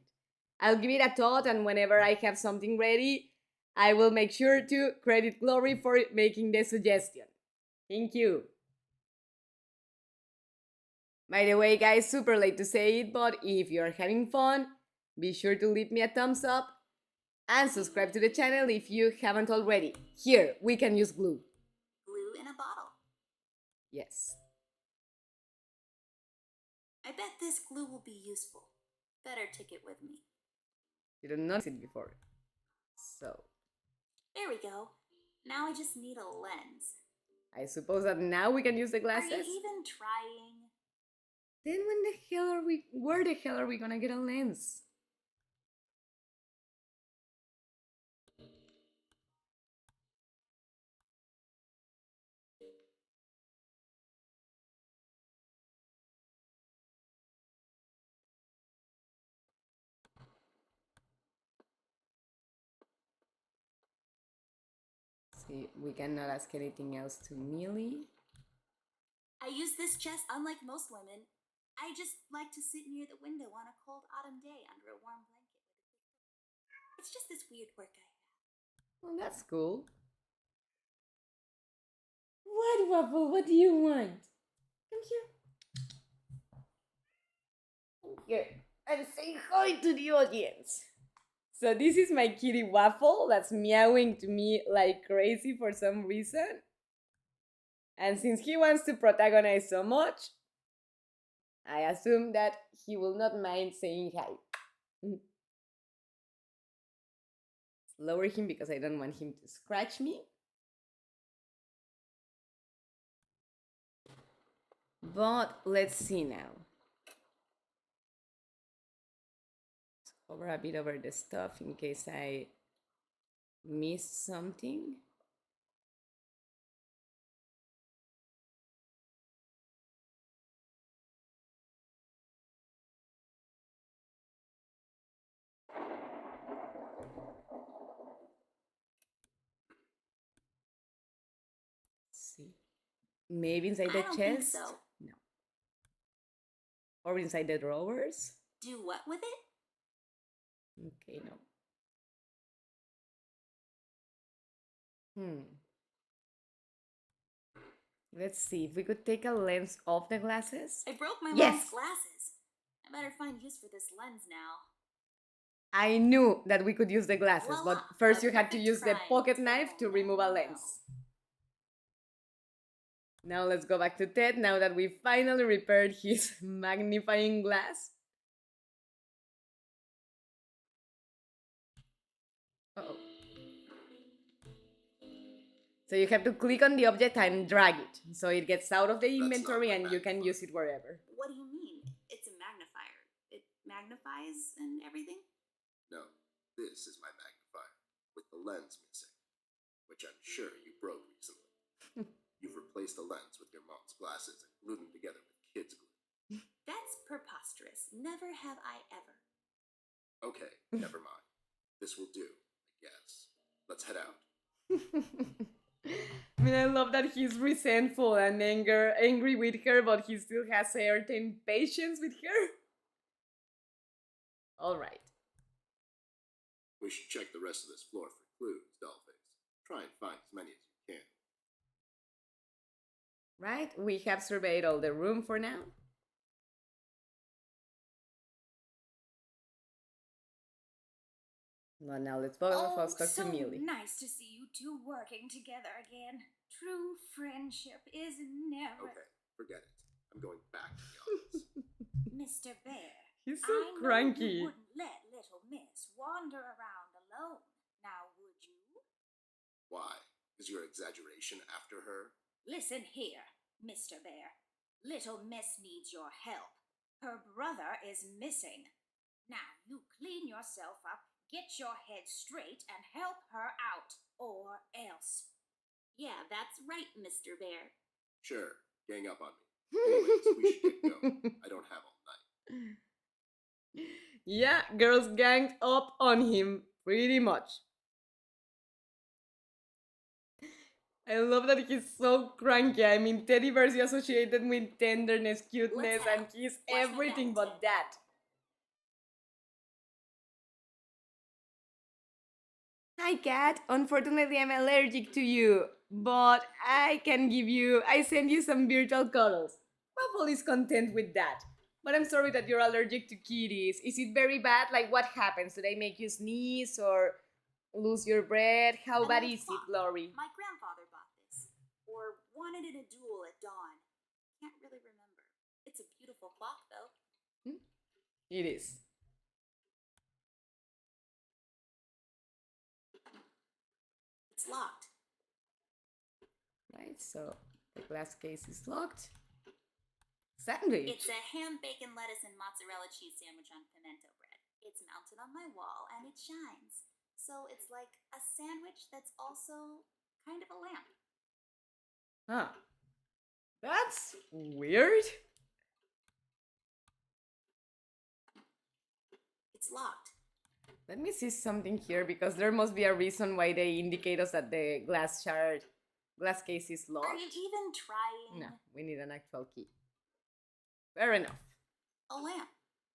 I'll give it a thought, and whenever I have something ready, I will make sure to credit Glory for making the suggestion. Thank you. By the way, guys, super late to say it, but if you're having fun, be sure to leave me a thumbs up and subscribe to the channel if you haven't already. Here, we can use glue. Glue in a bottle. Yes. I bet this glue will be useful. Better take it with me. You don't notice it before. So, There we go. Now I just need a lens. I suppose that now we can use the Are glasses. you even trying? Then where the hell are we gonna get a lens? See, we cannot ask anything else to Millie. I use this chest unlike most women. I just like to sit near the window on a cold autumn day under a warm blanket with a quick book. It's just this weird quirk I have. Well, that's cool. What, Waffle? What do you want? Come here. Come here. And say hi to the audience. So this is my kitty Waffle that's meowing to me like crazy for some reason. And since he wants to protagonize so much, I assume that he will not mind saying hi. Lower him because I don't want him to scratch me. But let's see now. Let's cover a bit over the stuff in case I missed something. See. Maybe inside the I don't chest? think so. No. Or inside the drawers? Do what with it? Okay, no. Let's see if we could take a lens off the glasses. I broke my Yes! mom's glasses. I better find use for this lens now. I knew that we could use the glasses, Voila, but first a you had to perfect use the crime. pocket knife to Oh, remove a no. lens. Now let's go back to Ted now that we finally repaired his magnifying glass. Uh-oh. So you have to click on the object and drag it, so it gets out of the inventory and you can use it wherever. What do you mean? It's a magnifier. It magnifies and everything? No, this is my magnifier, with the lens missing, which I'm sure you broke recently. You've replaced the lens with your mom's glasses and glued them together with kids' glue. That's preposterous. Never have I ever. Okay, never mind. This will do, I guess. Let's head out. I mean, I love that he's resentful and angry with her, but he still has certain patience with her. Alright. We should check the rest of this floor for clues, Dollface. Try and find as many as you can. Right? We have surveyed all the room for now. Well, now let's both of us talk so to Millie. nice to see you two working together again. True friendship is never. Okay, forget it. I'm going back to the office. Mr. Bear, He's so I know cranky. you wouldn't let little Miss wander around alone. Now, would you? Why? Is your exaggeration after her? Listen here, Mr. Bear. Little Miss needs your help. Her brother is missing. Now, you clean yourself up, get your head straight, and help her out, or else. Yeah, that's right, Mr. Bear. Sure, gang up on me. Anyways, we should get going. I don't have all night. Yeah, girls ganged up on him pretty much. I love that he's so cranky. I mean, teddy bears is associated with tenderness, cuteness, Let's and he's watch my everything back, but that. Hi, cat. Unfortunately, I'm allergic to you, but I send you some virtual cuddles. Waffle is content with that. But I'm sorry that you're allergic to kitties. Is it very bad? Like, what happens? Do they make you sneeze or lose your breath? How An bad old is it, clock. Lori? My grandfather bought this, or wanted in a duel at dawn. Can't really remember. It's a beautiful clock, though. It is. It's locked. Right, so the glass case is locked. Sandwich. It's a ham, bacon, lettuce, and mozzarella cheese sandwich on pimento bread. It's mounted on my wall and it shines. So it's like a sandwich that's also kind of a lamp. Huh. That's weird. It's locked. Let me see something here because there must be a reason why they indicate us that the glass case is locked. Are you even trying? No, we need an actual key. Fair enough. A lamp.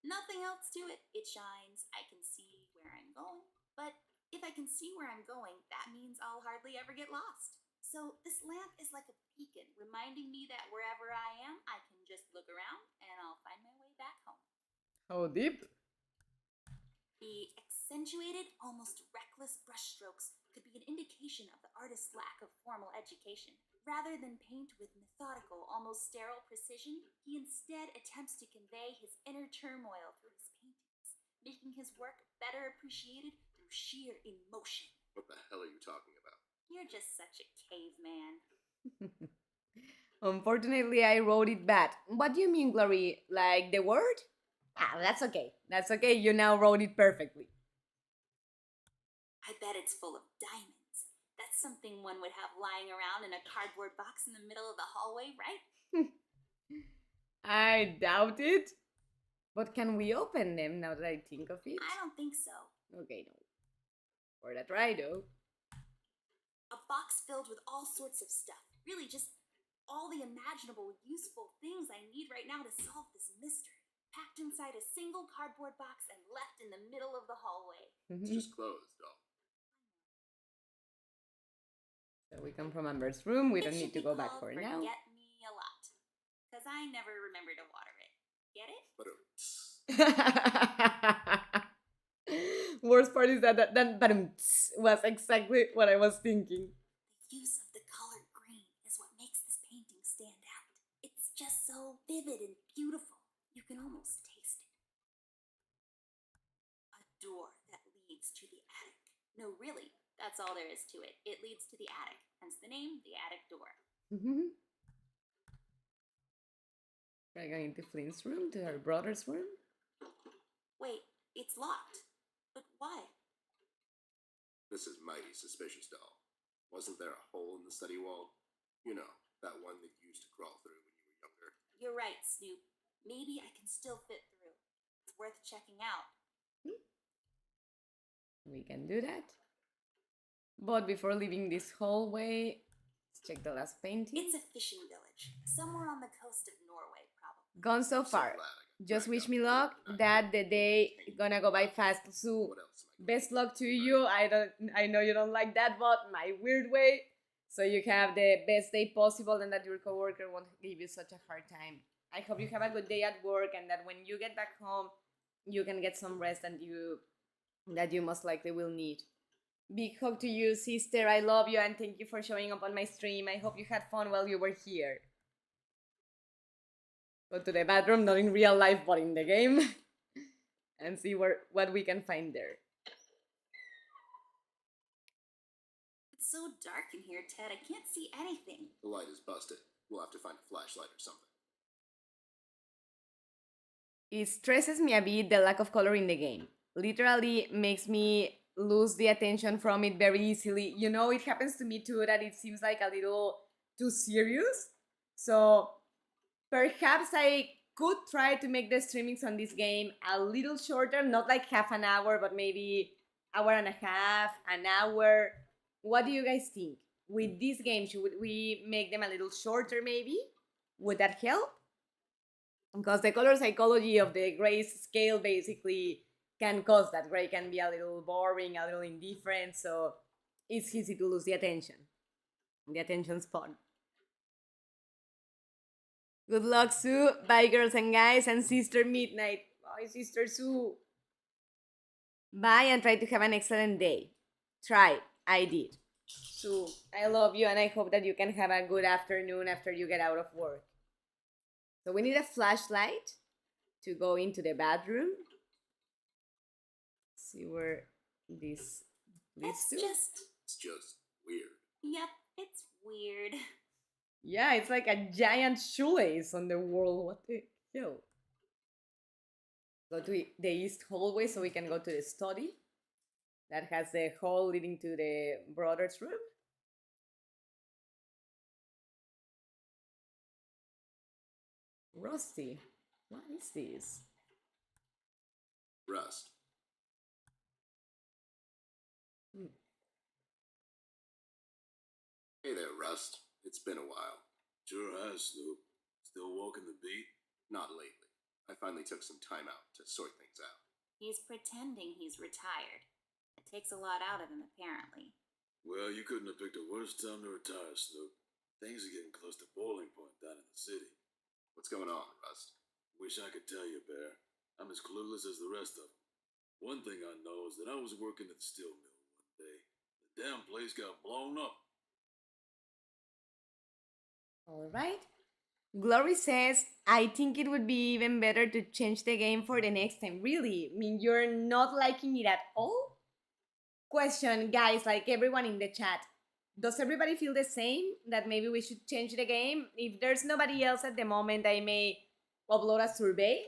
Nothing else to it. It shines. I can see where I'm going. But if I can see where I'm going, that means I'll hardly ever get lost. So this lamp is like a beacon, reminding me that wherever I am, I can just look around and I'll find my way back home. How deep? The accentuated, almost reckless brushstrokes could be an indication of the artist's lack of formal education. Rather than paint with methodical, almost sterile precision, he instead attempts to convey his inner turmoil through his paintings, making his work better appreciated through sheer emotion. What the hell are you talking about? You're just such a caveman. Unfortunately, I wrote it bad. What do you mean, Glory? Like the word? Ah, that's okay. That's okay. You now wrote it perfectly. I bet it's full of diamonds. That's something one would have lying around in a cardboard box in the middle of the hallway, right? I doubt it. But can we open them now that I think of it? I don't think so. Okay, no. For that try, though. A box filled with all sorts of stuff. Really, just all the imaginable, useful things I need right now to solve this mystery. Packed inside a single cardboard box and left in the middle of the hallway. It's just closed, doll. So we come from Amber's room. We It don't need should to be go back called for now. Forget Me a Lot. Because I never remember to water it. Get it? But Worst part is that was exactly what I was thinking. The use of the color green is what makes this painting stand out. It's just so vivid and beautiful. You can almost taste it. A door that leads to the attic. No, really, that's all there is to it. It leads to the attic, hence the name, the attic door. We're going to Flint's room, to her brother's room. Wait, it's locked. But why? this is mighty suspicious, doll. Wasn't there a hole in the study wall? You know, that one that you used to crawl through when you were younger. You're right, Snoop. Maybe I can still fit through. It's worth checking out. We can do that. But before leaving this hallway, let's check the last painting. It's a fishing village, somewhere on the coast of Norway, probably. Gone so I'm so far. glad I got Just dragged wish out me there luck tonight. that the day gonna go by fast. So What else am I going best to luck do? to you. I know you don't like that, but my weird way. so you can have the best day possible and that your coworker won't give you such a hard time. I hope you have a good day at work and that when you get back home, you can get some rest and you most likely will need. Big hug to you, sister. I love you and thank you for showing up on my stream. I hope you had fun while you were here. Go to the bathroom, not in real life, but in the game, and see what we can find there. It's so dark in here, Ted. I can't see anything. The light is busted. We'll have to find a flashlight or something. It stresses me a bit the lack of color in the game. Literally makes me lose the attention from it very easily. You know, it happens to me too that it seems like a little too serious. So perhaps I could try to make the streamings on this game a little shorter, not like half an hour, but maybe hour and a half, an hour. What do you guys think? With this game, should we make them a little shorter maybe? Would that help? Because the color psychology of the gray scale basically can cause that. Gray can be a little boring, a little indifferent, so it's easy to lose the attention. The attention span. Good luck, Sue. Bye, girls and guys, and Sister Midnight. Bye, Sister Sue. Bye, and try to have an excellent day. Try. I did. Sue, I love you, and I hope that you can have a good afternoon after you get out of work. So we need a flashlight to go into the bathroom. See where this leads to. It's just weird. Yep, it's weird. Yeah, it's like a giant shoelace on the wall. What the hell? Go to the east hallway so we can go to the study. That has the hall leading to the brother's room. Rusty, what is this? Rust. Hey there, Rust. It's been a while. Sure has, Snoop. Still walking the beat? Not lately. I finally took some time out to sort things out. He's pretending he's retired. It takes a lot out of him, apparently. Well, you couldn't have picked a worse time to retire, Snoop. Things are getting close to boiling point down in the city. What's going on, Rust? Wish I could tell you, Bear. I'm as clueless as the rest of them. One thing I know is that I was working at the steel mill one day. The damn place got blown up. All right. Glory says, I think it would be even better to change the game for the next time. Really? I mean, you're not liking it at all? Question, guys, like everyone in the chat. Does everybody feel the same? That maybe we should change the game? If there's nobody else at the moment, I may upload a survey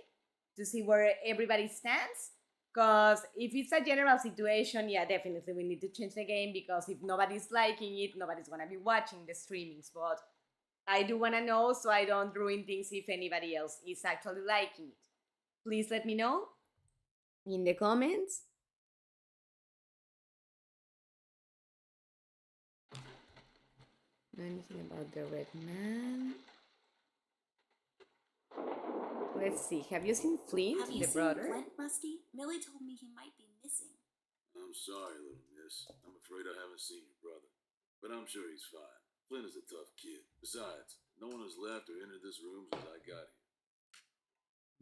to see where everybody stands. Because if it's a general situation, yeah, definitely we need to change the game, because if nobody's liking it, nobody's gonna be watching the streamings. But I do wanna know so I don't ruin things if anybody else is actually liking it. Please let me know in the comments. Anything about the red man? Let's see. Have you seen Flint, Have you the seen brother? Flint, Rusty? Millie told me he might be missing. I'm sorry, little miss. I'm afraid I haven't seen your brother. But I'm sure he's fine. Flint is a tough kid. Besides, no one has left or entered this room since I got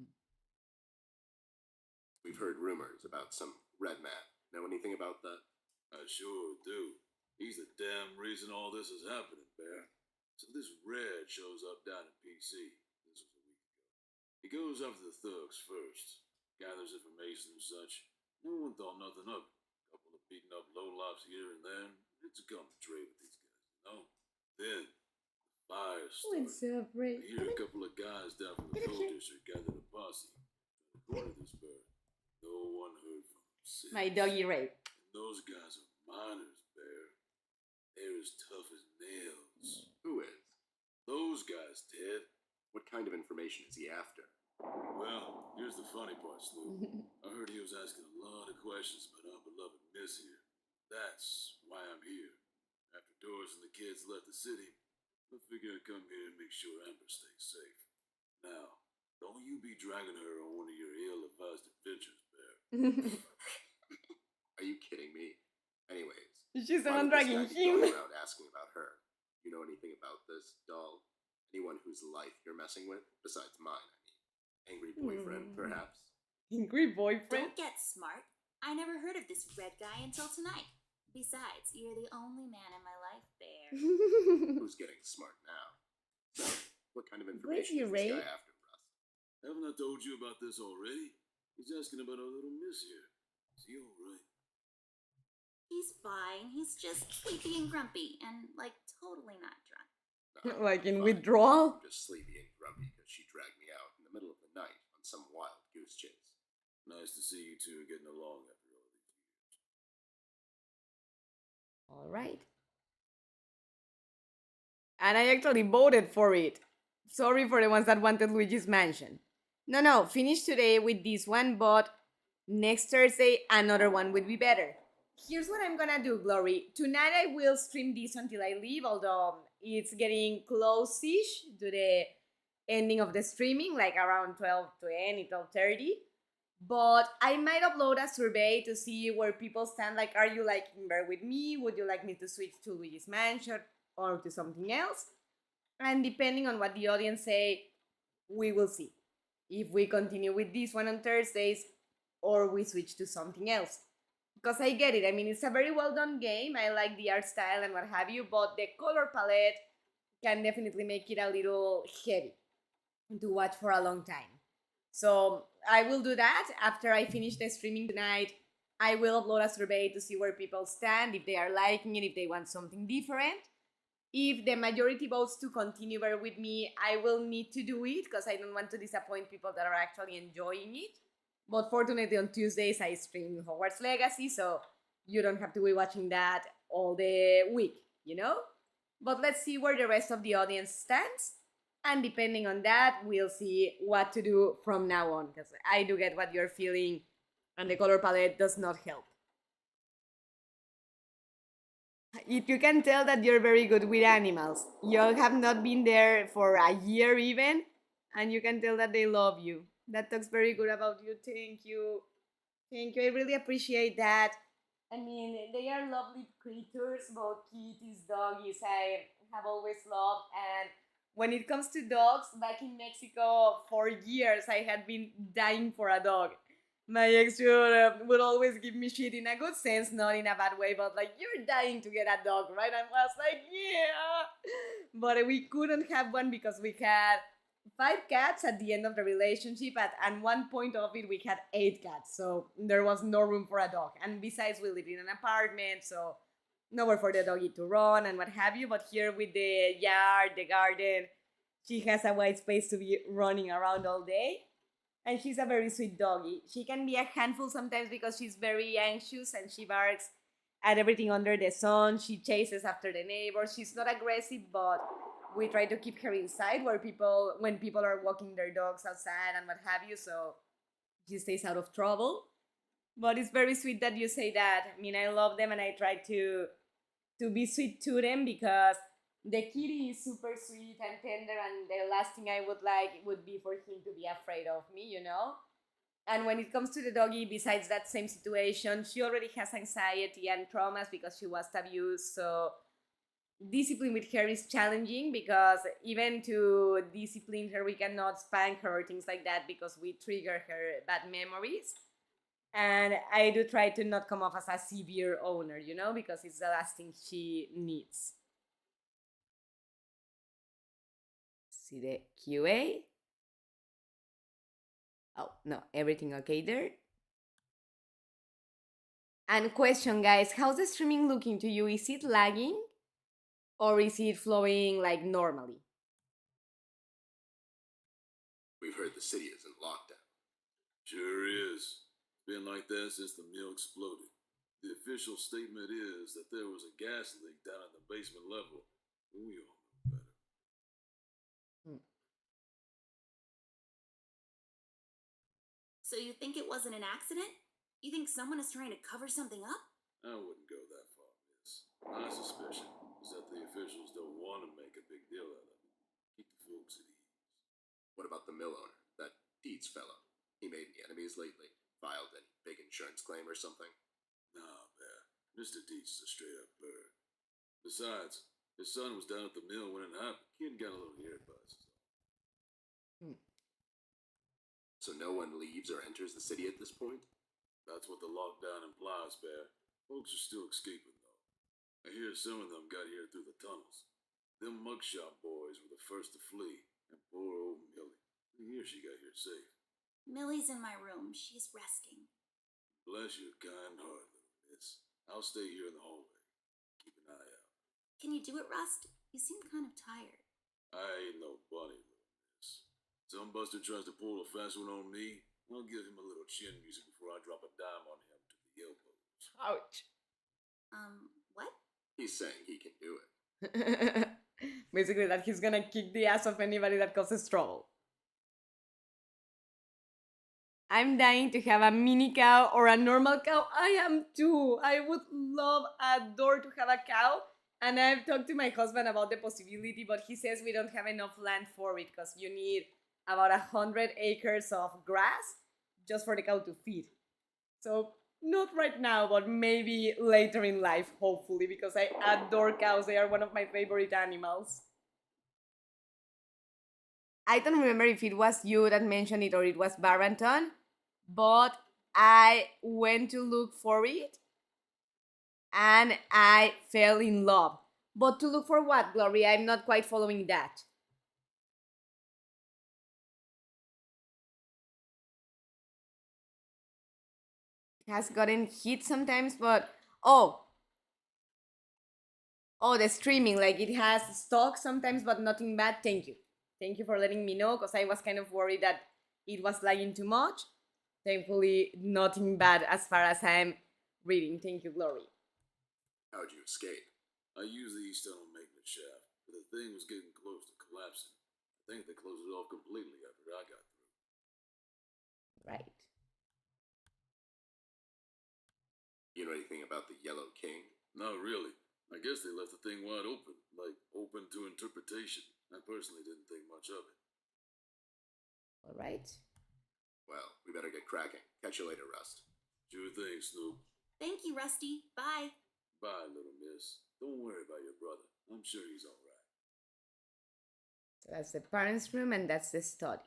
here. We've heard rumors about some red man. Know anything about that? I sure do. He's the damn reason all this is happening, Bear. So this Red shows up down in PC. This was a week ago. He goes after the thugs first, gathers information and such. No one thought nothing of it. A couple of beaten up lowlifes here and there. It's a common trade with these guys, you know? Then, the fire started. I hear a couple of guys down from the coal district gathered a posse. Reported this bird. No one heard from them since. My doggy rape. And those guys are miners, Bear. They're as tough as nails. Who is? Those guys, Ted. What kind of information is he after? Well, here's the funny part, Snoop. I heard he was asking a lot of questions about our beloved Miss here. That's why I'm here. After Doris and the kids left the city, I figured I'd come here and make sure Amber stays safe. Now, don't you be dragging her on one of your ill-advised adventures, Bear. Are you kidding me? Anyways, She's the why one would this dragging guy keep going him. around asking about her? You know anything about this, doll? Anyone whose life you're messing with? Besides mine, I mean. Angry boyfriend, perhaps? Angry boyfriend? Don't get smart. I never heard of this red guy until tonight. Besides, you're the only man in my life, Bear. Who's getting smart now? So, what kind of Where's information he, is this Ray? guy after, Rust? Haven't I told you about this already? He's asking about our little miss here. Is he alright? He's fine. He's just sleepy and grumpy and, like, totally not drunk. No, Like in fine. withdrawal? I'm just sleepy and grumpy because she dragged me out in the middle of the night on some wild goose chase. Nice to see you two getting along after all these years. Alright. And I actually voted for it. Sorry for the ones that wanted Luigi's Mansion. No, finish today with this one, but next Thursday another one would be better. Here's what I'm gonna do, Glory. Tonight I will stream this until I leave, although it's getting close-ish to the ending of the streaming, like around 12:20, 12:30. But I might upload a survey to see where people stand. Like, are you liking Bear with me? Would you like me to switch to Luigi's Mansion or to something else? And depending on what the audience say, we will see if we continue with this one on Thursdays or we switch to something else. Because I get it. I mean, it's a very well done game. I like the art style and what have you, but the color palette can definitely make it a little heavy to watch for a long time. So I will do that after I finish the streaming tonight. I will upload a survey to see where people stand, if they are liking it, if they want something different. If the majority votes to continue Bear with me, I will need to do it because I don't want to disappoint people that are actually enjoying it. But fortunately, on Tuesdays, I stream Hogwarts Legacy, so you don't have to be watching that all the week, you know? But let's see where the rest of the audience stands. And depending on that, we'll see what to do from now on, because I do get what you're feeling, and the color palette does not help. If you can tell that you're very good with animals, you have not been there for a year even, and you can tell that they love you. That talks very good about you. Thank you. Thank you. I really appreciate that. I mean, they are lovely creatures, both kitties, doggies. I have always loved. And when it comes to dogs, back in Mexico for years, I had been dying for a dog. My ex would always give me shit in a good sense, not in a bad way, but like, you're dying to get a dog, right? And I was like, yeah. But we couldn't have one because we had 5 cats at the end of the relationship. And one point of it, we had 8 cats. So there was no room for a dog. And besides, we live in an apartment, so nowhere for the doggy to run and what have you. But here with the yard, the garden, she has a wide space to be running around all day. And she's a very sweet doggy. She can be a handful sometimes because she's very anxious and she barks at everything under the sun. She chases after the neighbors. She's not aggressive, but we try to keep her inside when people are walking their dogs outside and what have you, so she stays out of trouble. But it's very sweet that you say that. I mean, I love them and I try to be sweet to them because the kitty is super sweet and tender, and the last thing I would like would be for him to be afraid of me, you know? And when it comes to the doggy, besides that same situation, she already has anxiety and traumas because she was abused. So discipline with her is challenging because even to discipline her, we cannot spank her or things like that because we trigger her bad memories. And I do try to not come off as a severe owner, you know, because it's the last thing she needs. See the QA? Oh, no, everything okay there? And question, guys, how's the streaming looking to you? Is it lagging? Or is it flowing like normally? We've heard the city is in lockdown. Sure is. It's been like that since the mill exploded. The official statement is that there was a gas leak down at the basement level. We all know better. So you think it wasn't an accident? You think someone is trying to cover something up? I wouldn't go that far, miss. My suspicion is that the officials don't want to make a big deal out of it. Keep the folks at ease. What about the mill owner, that Dietz fellow? He made any enemies lately? Filed any big insurance claim or something? Nah, man. Mr. Dietz is a straight-up bird. Besides, His son was down at the mill when it happened. Kid got a little ear buzzed. So no one leaves or enters the city at this point? That's what the lockdown implies, Bear. Folks are still escaping, though. I hear some of them got here through the tunnels. Them mugshot boys were the first to flee, and poor old Millie. I hear she got here safe. Millie's in my room. She's resting. Bless your kind heart, little miss. I'll stay here in the hallway. Keep an eye out. Can you do it, Rust? You seem kind of tired. I ain't no bunny, little miss. Some buster tries to pull a fast one on me, I'll give him a little chin music before I drop a dime on him to the elbows. Ouch. What? He's saying he can do it. Basically, that he's gonna kick the ass of anybody that causes trouble. I'm dying to have a mini cow or a normal cow. I am too. I would adore to have a cow. And I've talked to my husband about the possibility, but he says we don't have enough land for it because you need about 100 acres of grass just for the cow to feed. So not right now, but maybe later in life, hopefully, because I adore cows. They are one of my favorite animals. I don't remember if it was you that mentioned it or it was Barrington, but I went to look for it and I fell in love. But to look for what, Gloria? I'm not quite following that. Has gotten hit sometimes, but oh, the streaming, like it has stock sometimes, but nothing bad. Thank you for letting me know, because I was kind of worried that it was lagging too much. Thankfully, nothing bad as far as I'm reading. Thank you, Glory. How'd you escape? I used the east tunnel maintenance shaft, but the thing was getting close to collapsing. I think they closed it off completely after I got through. Right. You know anything about the Yellow King? Not really. I guess they left the thing wide open, like open to interpretation. I personally didn't think much of it. All right. Well, we better get cracking. Catch you later, Rust. Sure thing, Snoop. Thank you, Rusty. Bye. Bye, little miss. Don't worry about your brother. I'm sure he's all right. So that's the parents' room and that's the study.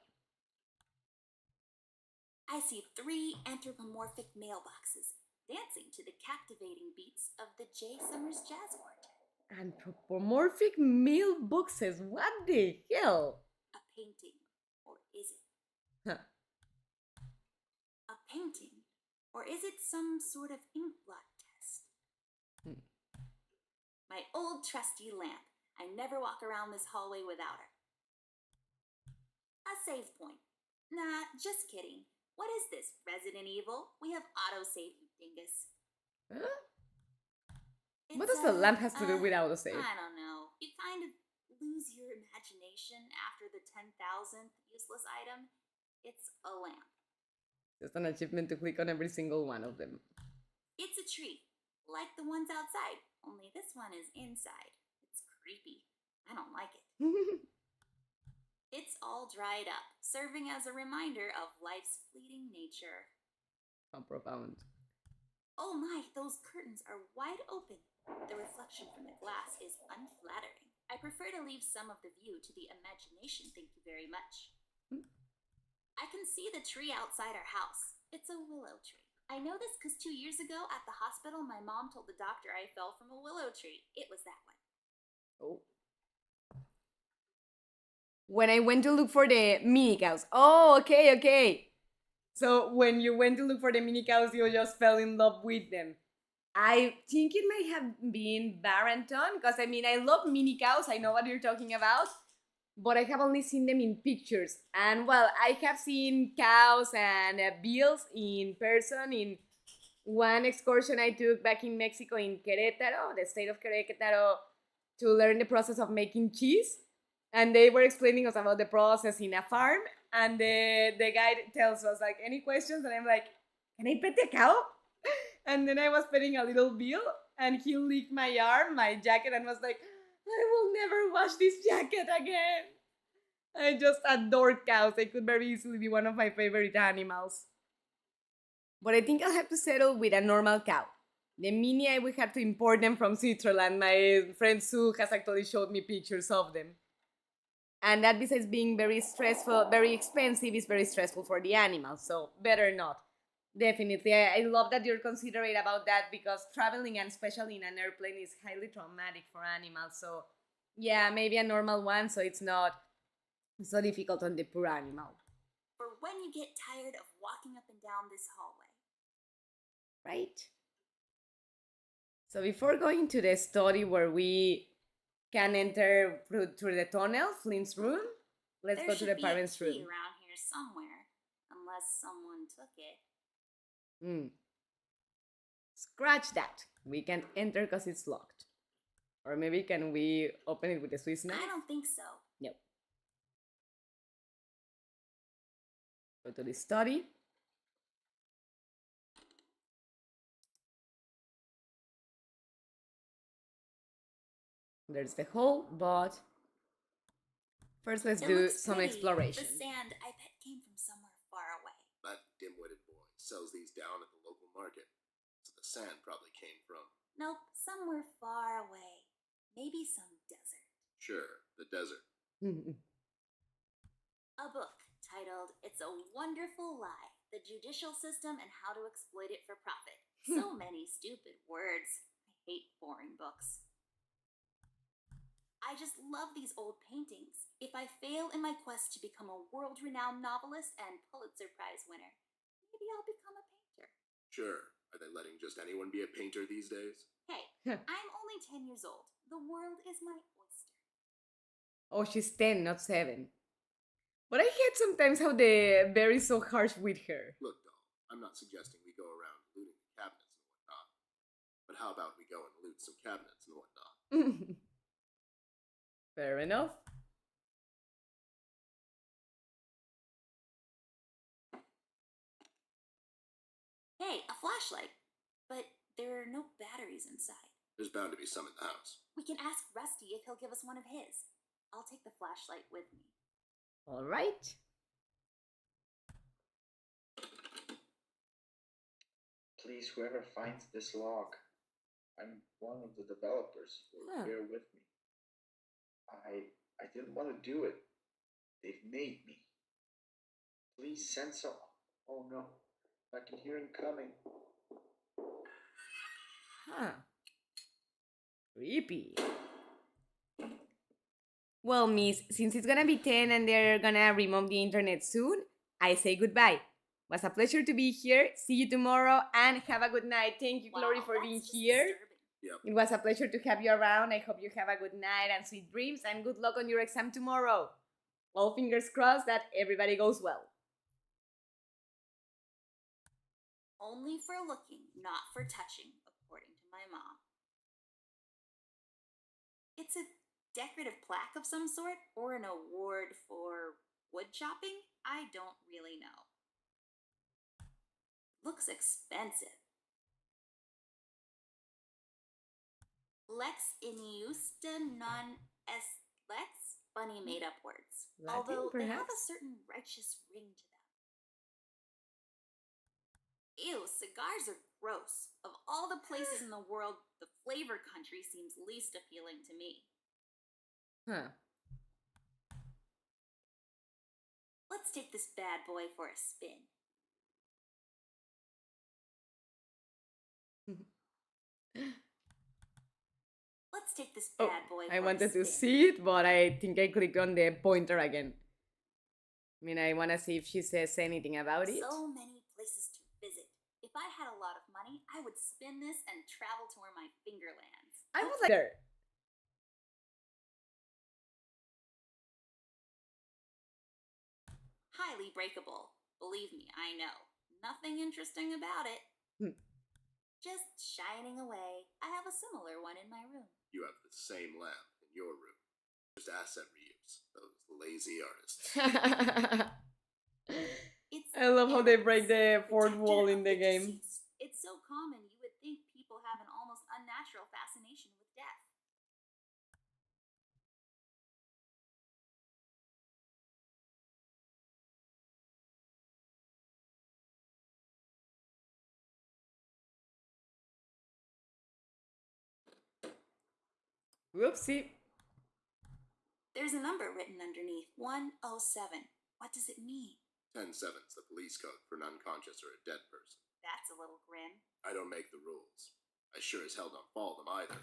I see 3 anthropomorphic mailboxes dancing to the captivating beats of the J. Summers Jazz Quartet. Anthropomorphic mailboxes. What the hell? A painting, or is it? Huh. A painting, or is it some sort of ink blot test? My old trusty lamp. I never walk around this hallway without her. A save point. Nah, just kidding. What is this, Resident Evil? We have autosave, you dingus. Huh? It's What does the lamp has to do with autosave? I don't know. You kind of lose your imagination after the 10,000th useless item. It's a lamp. Just an achievement to click on every single one of them. It's a tree, like the ones outside, only this one is inside. It's creepy. I don't like it. It's all dried up, serving as a reminder of life's fleeting nature. How profound. Oh my, those curtains are wide open. The reflection from the glass is unflattering. I prefer to leave some of the view to the imagination, thank you very much. I can see the tree outside our house. It's a willow tree. I know this because 2 years ago at the hospital, my mom told the doctor I fell from a willow tree. It was that one. Oh. When I went to look for the mini cows. Oh, okay. So when you went to look for the mini cows, you just fell in love with them. I think it may have been Barrington, because I mean, I love mini cows. I know what you're talking about, but I have only seen them in pictures. And well, I have seen cows and bills in person in one excursion I took back in Mexico in Querétaro, the state of Querétaro, to learn the process of making cheese. And they were explaining us about the process in a farm. And the guide tells us, like, any questions? And I'm like, can I pet the cow? And then I was petting a little bill, and he licked my arm, my jacket, and was like, I will never wash this jacket again. I just adore cows. They could very easily be one of my favorite animals. But I think I'll have to settle with a normal cow. The mini, we had to import them from Switzerland. My friend Sue has actually showed me pictures of them. And that, besides being very stressful, very expensive, is very stressful for the animals. So better not. Definitely. I love that you're considerate about that, because traveling, and especially in an airplane, is highly traumatic for animals. So yeah, maybe a normal one, so it's not so difficult on the poor animal. For when you get tired of walking up and down this hallway. Right? So before going to the study where we can enter through the tunnel, Flint's room, let's There go to should the be parents' a key room. around here somewhere, unless someone took it. Scratch that. We can't enter because it's locked. Or maybe can we open it with a Swiss knife? I don't think so. No. Go to the study. There's the hole, but first let's It do looks some pretty. exploration. The sand, I bet, came from somewhere far away. That dim-witted boy sells these down at the local market, so the sand probably came from, Nope, somewhere far away. Maybe some desert. sure, the desert. A book titled It's a Wonderful Lie, The Judicial System and How to Exploit It for Profit. So many stupid words. I hate boring books. I just love these old paintings. If I fail in my quest to become a world-renowned novelist and Pulitzer Prize winner, maybe I'll become a painter. Sure, are they letting just anyone be a painter these days? Hey, I'm only 10 years old. The world is my oyster. Oh, she's 10, not 7. But I hate sometimes how the bear is so harsh with her. Look, doll, I'm not suggesting we go around looting the cabinets and whatnot. But how about we go and loot some cabinets and whatnot? Fair enough. Hey, a flashlight. But there are no batteries inside. There's bound to be some in the house. We can ask Rusty if he'll give us one of his. I'll take the flashlight with me. All right. Please, whoever finds this log, I'm one of the developers. Bear with me. I didn't want to do it. They've made me. Please send some. Oh no, I can hear him coming. Huh. Creepy. Well, miss, since it's gonna be 10 and they're gonna remove the internet soon, I say goodbye. Was a pleasure to be here. See you tomorrow and have a good night. Thank you, Glory, for being that's here. disturbing. Yep. It was a pleasure to have you around. I hope you have a good night and sweet dreams, and good luck on your exam tomorrow. All fingers crossed that everybody goes well. Only for looking, not for touching, according to my mom. It's a decorative plaque of some sort, or an award for wood chopping? I don't really know. Looks expensive. Lex iusta non est lex? Funny made up words. Latin, Although they have a perhaps? certain righteous ring to them. Ew, cigars are gross. Of all the places in the world, the flavor country seems least appealing to me. Huh. Let's take this bad boy for a spin. Let's take this Oh, bad boy I for wanted a to spin. see it, but I think I clicked on the pointer again. I mean, I want to see if she says anything about it. So many places to visit. If I had a lot of money, I would spin this and travel to where my finger lands. I was like, there. Highly breakable. Believe me, I know. Nothing interesting about it. Just shining away. I have a similar one in my room. You have the same lamp in your room. Just asset reuse. Those lazy artists. It's I love how they break evidence. the fourth Protector wall of in the game. deceased. It's so common you would think people have an almost unnatural fascination with death. Whoopsie. There's a number written underneath 107. What does it mean? 10-7's the police code for an unconscious or a dead person. That's a little grim. I don't make the rules. I sure as hell don't follow them either.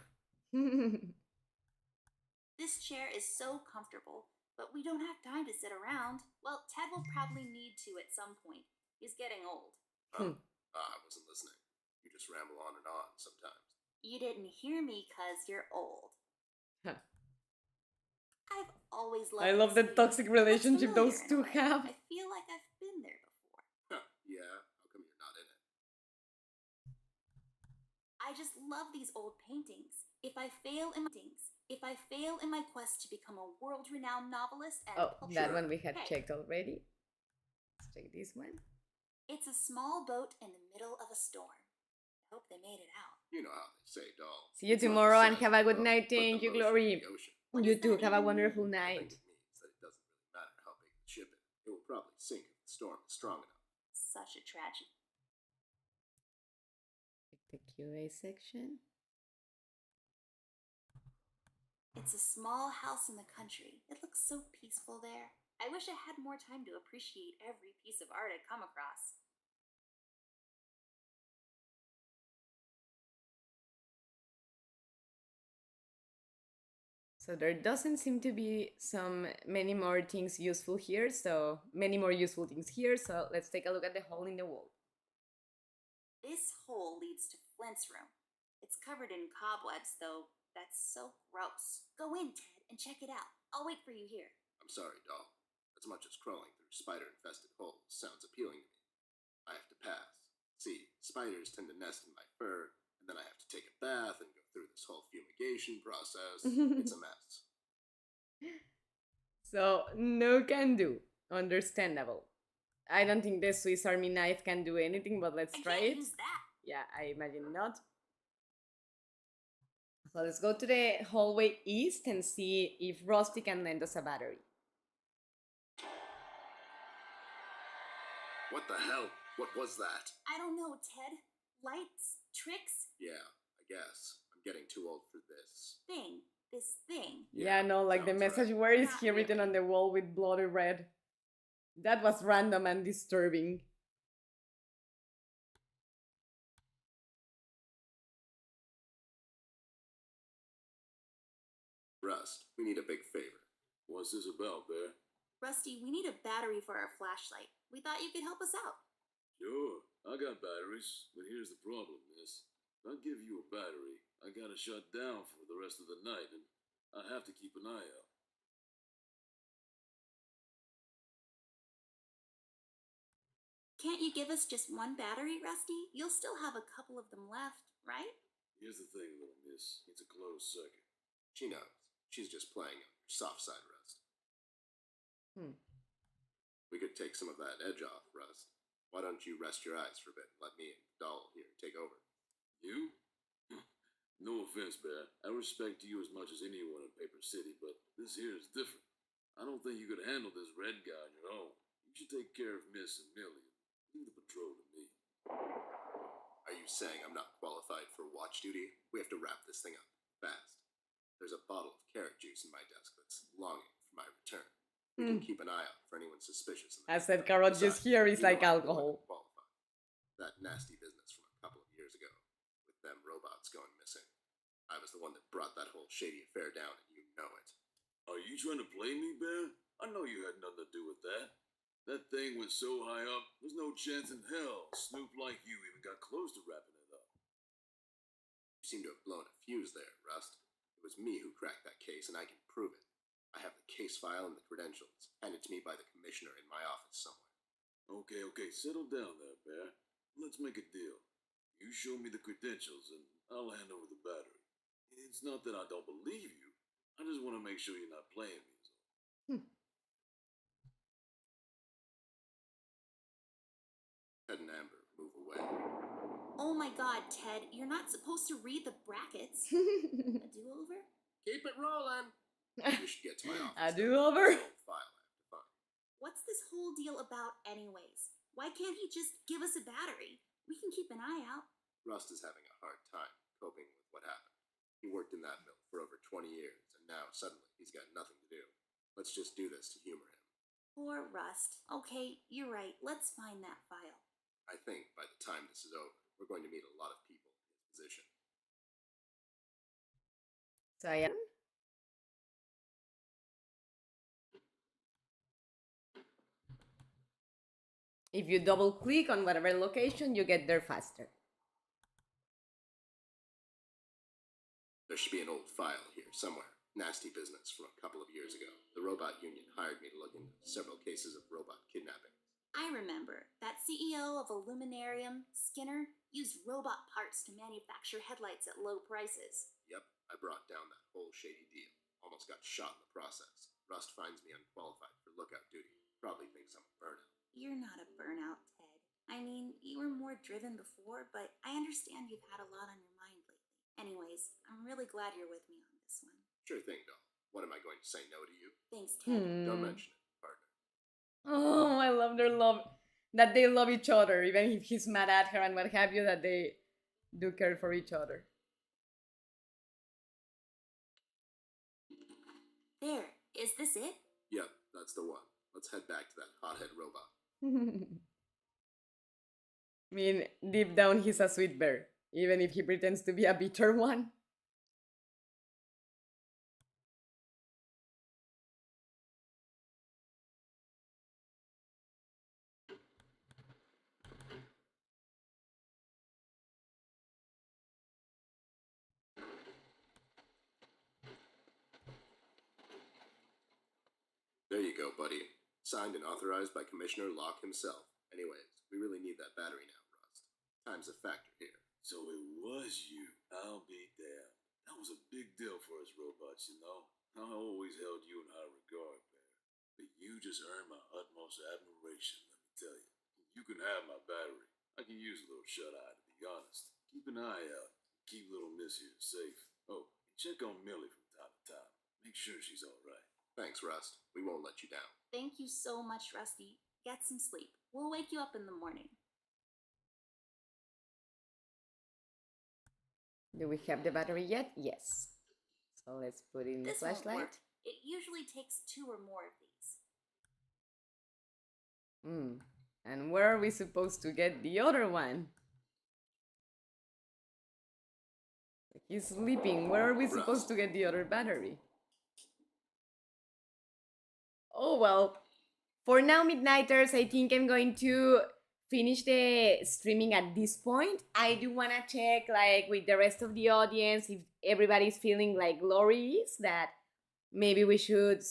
This chair is so comfortable, but we don't have time to sit around. Well, Ted will probably need to at some point. He's getting old. Huh? I wasn't listening. You just ramble on and on sometimes. You didn't hear me 'cause you're old. Huh. I've always loved I love the this toxic feeling. relationship It's those familiar in two a way. have. I feel like I've been there before. Huh, yeah? How come you're not in it? I just love these old paintings. If I fail in my quest to become a world-renowned novelist and Oh, that Sure. one we had Hey. checked already. Let's check this one. It's a small boat in the middle of a storm. I hope they made it out. You know how they say, doll. See you It's not the tomorrow and size have of a the good boat, night. but the Thank you, motion of Glory. the ocean. What You does too. that Have a even wonderful mean? I night. think it means that it doesn't really matter how big the ship is. It will probably sink if the storm is strong enough. Such a tragedy. The QA section. It's a small house in the country. It looks so peaceful there. I wish I had more time to appreciate every piece of art I come across. So there doesn't seem to be many more things useful here. So many more useful things here. So let's take a look at the hole in the wall. This hole leads to Flint's room. It's covered in cobwebs, though. That's so gross. Go in, Ted, and check it out. I'll wait for you here. I'm sorry, doll. As much as crawling through spider-infested holes sounds appealing to me, I have to pass. See, spiders tend to nest in my fur, and then I have to take a bath and go through this whole fumigation process. It's a mess. So no can do. Understandable. I don't think the Swiss Army knife can do anything, but let's I try can't it. use that. Yeah, I imagine not. So let's go to the hallway east and see if Rusty can lend us a battery. What the hell? What was that? I don't know, Ted. Lights? Tricks? Yeah, I guess. I'm getting too old for this. This thing. Yeah, no, like the sounds message right. where is Not here written really. on the wall with bloody red. That was random and disturbing. Rust, we need a big favor. What's this about, Bear? Rusty, we need a battery for our flashlight. We thought you could help us out. Sure, I got batteries, but here's the problem, miss. If I give you a battery, I gotta shut down for the rest of the night, and I have to keep an eye out. Can't you give us just one battery, Rusty? You'll still have a couple of them left, right? Here's the thing, little miss. It's a closed circuit. She knows. She's just playing on your soft side, Rust. We could take some of that edge off, Rust. Why don't you rest your eyes for a bit and let me and Doll here take over? You? No offense, Bear. I respect you as much as anyone in Paper City, but this here is different. I don't think you could handle this red guy on your own. You should take care of Miss and Millie. Leave the patrol to me. Are you saying I'm not qualified for watch duty? We have to wrap this thing up fast. There's a bottle of carrot juice in my desk that's longing for my return. We can keep an eye out for anyone suspicious. In the As said, meantime. carrot juice Besides, here is you know like I'm more alcohol. than qualified. That nasty business from a couple of years ago, with them robots going missing. I was the one that brought that whole shady affair down, and you know it. Are you trying to play me, Bear? I know you had nothing to do with that. That thing went so high up, there's no chance in hell Snoop like you even got close to wrapping it up. You seem to have blown a fuse there, Rust. It was me who cracked that case, and I can prove it. I have the case file and the credentials, handed to me by the commissioner in my office somewhere. Okay, settle down there, Bear. Let's make a deal. You show me the credentials, and I'll hand over the battery. It's not that I don't believe you. I just want to make sure you're not playing me. Ted and Amber, move away. Oh my god, Ted, you're not supposed to read the brackets. A do-over? Keep it rolling. You should get to my A office. do-over? There's an old file I have to find. What's this whole deal about anyways? Why can't he just give us a battery? We can keep an eye out. Rust is having a hard time coping with what happened. He worked in that mill for over 20 years, and now suddenly he's got nothing to do. Let's just do this to humor him. Poor Rust. Okay, you're right. Let's find that file. I think by the time this is over, we're going to meet a lot of people in his position. So I am. If you double click on whatever location, you get there faster. There should be an old file here somewhere. Nasty business from a couple of years ago. The robot union hired me to look into several cases of robot kidnapping. I remember. That CEO of Illuminarium, Skinner, used robot parts to manufacture headlights at low prices. Yep, I brought down that whole shady deal. Almost got shot in the process. Rust finds me unqualified for lookout duty. Probably thinks I'm a burnout. You're not a burnout, Ted. I mean, you were more driven before, but I understand you've had a lot on your mind lately. Anyways, I'm really glad you're with me on this one. Sure thing, doll. What am I going to say no to you? Thanks, Ted. Don't mention it, partner. Oh, I love their love. That they love each other, even if he's mad at her and what have you, that they do care for each other. There. Is this it? Yep, that's the one. Let's head back to that hothead robot. I mean, deep down, he's a sweet bear, even if he pretends to be a bitter one. There you go, buddy. Signed and authorized by Commissioner Locke himself. Anyways, we really need that battery now, Rust. Time's a factor here. So it was you. I'll be damned. That was a big deal for us robots, you know. I always held you in high regard, Bear. But you just earned my utmost admiration, let me tell you. You can have my battery. I can use a little shut-eye, to be honest. Keep an eye out. Keep little Miss here safe. Oh, and check on Millie from time to time. Make sure she's all right. Thanks, Rust. We won't let you down. Thank you so much, Rusty. Get some sleep. We'll wake you up in the morning. Do we have the battery yet? Yes. So let's put in the This won't flashlight. work. It usually takes 2 or more of these. And where are we supposed to get the other one? He's sleeping. Where are we supposed to get the other battery? Oh, well. For now, Midnighters, I think I'm going to finish the streaming at this point. I do want to check, like, with the rest of the audience, if everybody's feeling like Glory is, that maybe we should